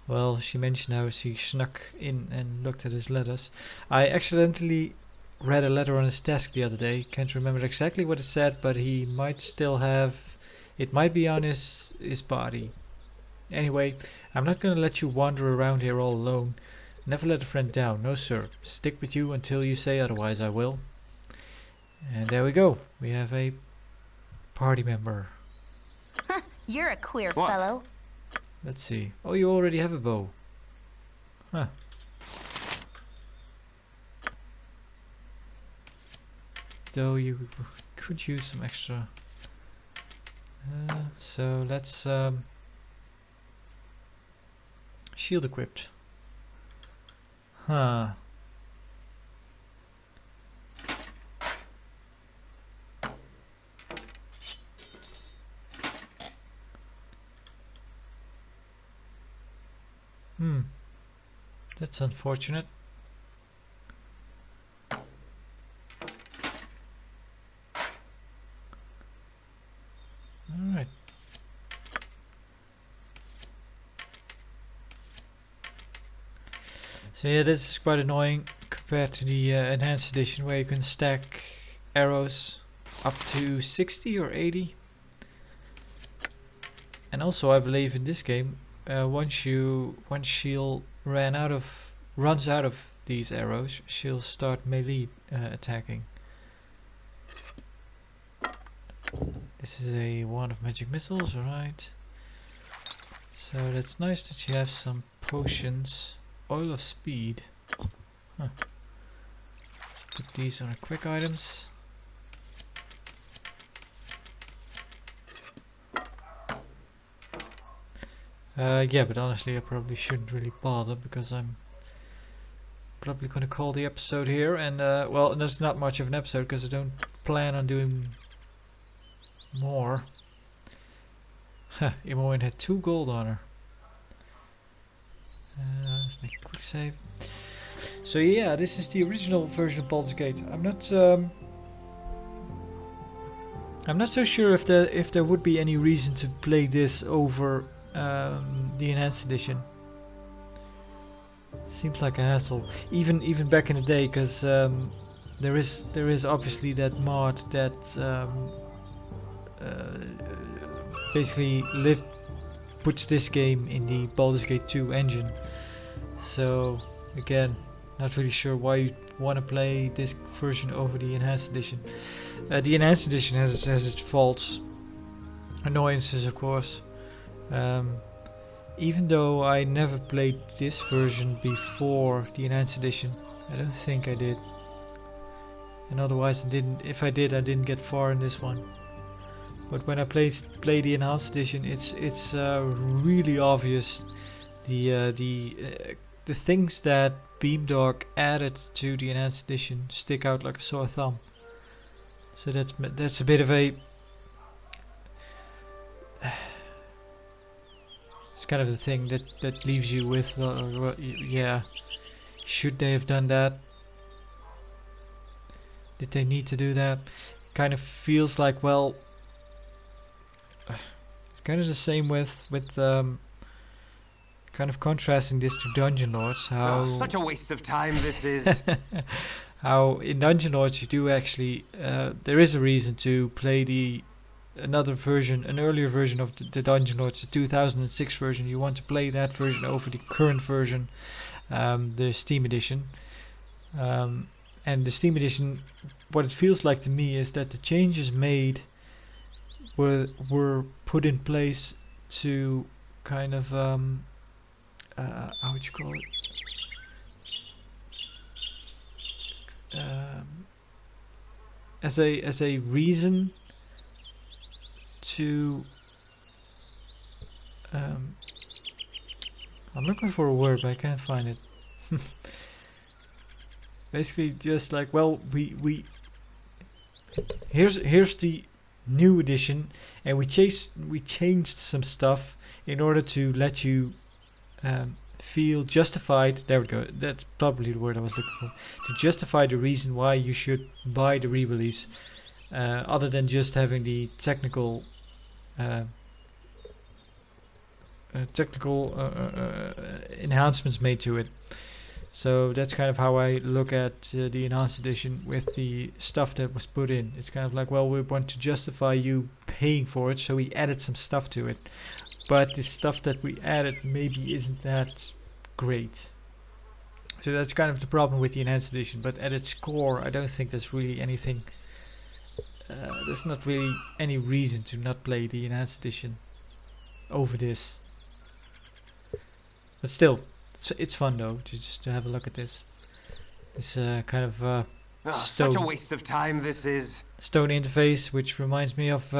Well, she mentioned how she snuck in and looked at his letters. I accidentally read a letter on his desk the other day. Can't remember exactly what it said, but he might still have... It might be on his body. Anyway, I'm not gonna let you wander around here all alone. Never let a friend down. No, sir. Stick with you until you say otherwise, I will. And there we go. We have a party member. You're a queer What? fellow. Let's see. Oh, you already have a bow. Huh. Though you could use some extra. So let's shield equipped. Huh. That's unfortunate. Alright. So yeah, this is quite annoying compared to the enhanced edition, where you can stack arrows up to 60 or 80. And also, I believe in this game, once she'll runs out of these arrows, she'll start melee attacking. This is a wand of magic missiles, alright. So that's nice that you have some potions. Oil of speed. Huh. Let's put these on our quick items. Yeah, but honestly I probably shouldn't really bother, because I'm probably gonna call the episode here, and well, there's not much of an episode because I don't plan on doing more. Huh, Imoen had 2 gold on her. Let's make a quick save. So yeah, this is the original version of Baldur's Gate. I'm not so sure if there would be any reason to play this over the enhanced edition. Seems like a hassle, even back in the day, because there is obviously that mod that basically puts this game in the Baldur's Gate 2 engine. So again, not really sure why you want to play this version over the enhanced edition. The enhanced edition has its faults, annoyances, of course. Even though I never played this version before the enhanced edition, I don't think I did. And otherwise, if I did, I didn't get far in this one. But when I play the enhanced edition, it's really obvious the things that Beamdog added to the enhanced edition stick out like a sore thumb. So that's a bit of a it's kind of the thing that leaves you with yeah, should they have done that? Did they need to do that? Kind of feels like, well, kind of the same with kind of contrasting this to Dungeon Lords. How such a waste of time this is. How in Dungeon Lords you do actually there is a reason to play an earlier version of the Dungeon Lords, the 2006 version. You want to play that version over the current version, the Steam edition. And the Steam edition, what it feels like to me is that the changes made were put in place to kind of how would you call it? As a reason to I'm looking for a word but I can't find it. Basically just like, well, we here's the new edition and we changed some stuff in order to let you feel justified. There we go, that's probably the word I was looking for, to justify the reason why you should buy the re-release, other than just having the technical enhancements made to it. So that's kind of how I look at the enhanced edition with the stuff that was put in. It's kind of like, well, we want to justify you paying for it, so we added some stuff to it. But the stuff that we added maybe isn't that great. So that's kind of the problem with the enhanced edition. But at its core, I don't think there's really anything. There's not really any reason to not play the enhanced edition over this. But still, it's fun though to just to have a look at this. This kind of Such a waste of time this is. stone interface, which reminds me of.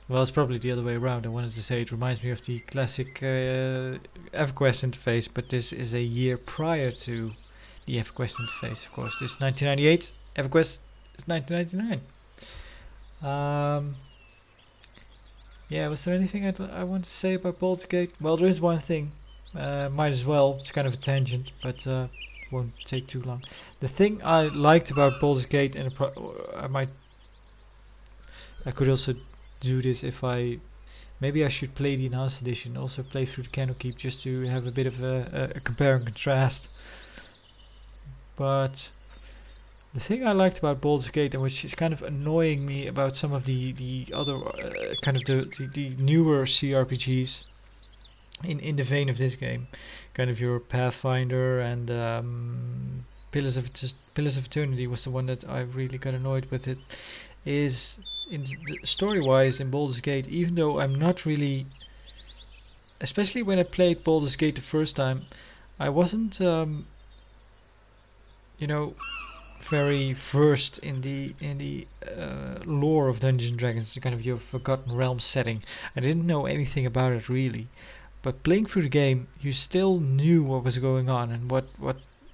Well, it's probably the other way around. I wanted to say it reminds me of the classic EverQuest interface, but this is a year prior to the EverQuest interface. Of course, this is 1998. EverQuest is 1999. Yeah, was there anything I want to say about Baldur's Gate? Well, there is one thing. Might as well. It's kind of a tangent, but won't take too long. The thing I liked about Baldur's Gate, and I could also do this if maybe I should play the enhanced edition, also play through the Candlekeep, just to have a bit of a compare and contrast. But the thing I liked about Baldur's Gate, and which is kind of annoying me about some of the other kind of the newer CRPGs in the vein of this game, kind of your Pathfinder and Pillars of Eternity was the one that I really got annoyed with. It is in story-wise in Baldur's Gate, even though I'm not really, especially when I played Baldur's Gate the first time, I wasn't very versed in the lore of Dungeons and Dragons, the kind of your Forgotten Realms setting. I didn't know anything about it really, but playing through the game, you still knew what was going on and what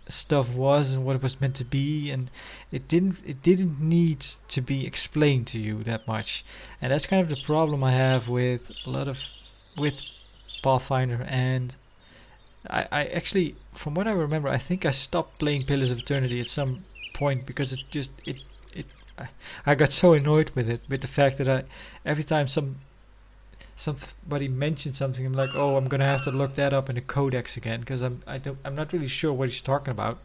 stuff was and what it was meant to be, and it didn't need to be explained to you that much. And that's kind of the problem I have with with Pathfinder. And I actually, from what I remember, I think I stopped playing Pillars of Eternity at some point because I got so annoyed with it, with the fact that every time somebody mentioned something, I'm like, oh, I'm gonna have to look that up in the codex again, because I'm not really sure what he's talking about.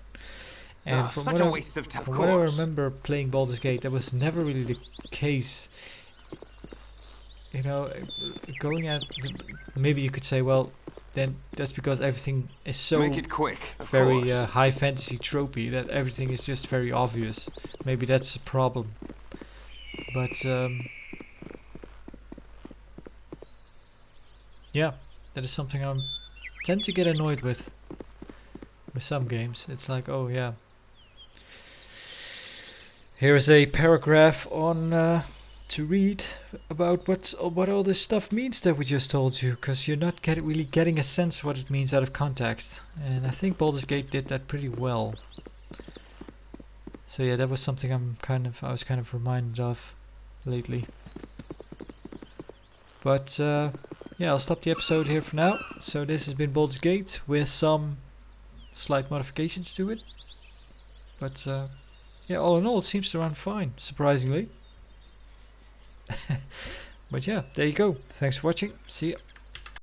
And from what I remember playing Baldur's Gate, that was never really the case. You know, going at maybe you could say, well, then that's because everything is so Make it quick, very high fantasy tropey that everything is just very obvious. Maybe that's a problem. But yeah, that is something I tend to get annoyed with some games. It's like, oh yeah, here is a paragraph on to read about what all this stuff means that we just told you, because you're not really getting a sense what it means out of context. And I think Baldur's Gate did that pretty well. So yeah, that was something I was kind of reminded of lately. But yeah, I'll stop the episode here for now. So this has been Baldur's Gate with some slight modifications to it. But yeah, all in all, it seems to run fine, surprisingly. But yeah, there you go. Thanks for watching. See ya.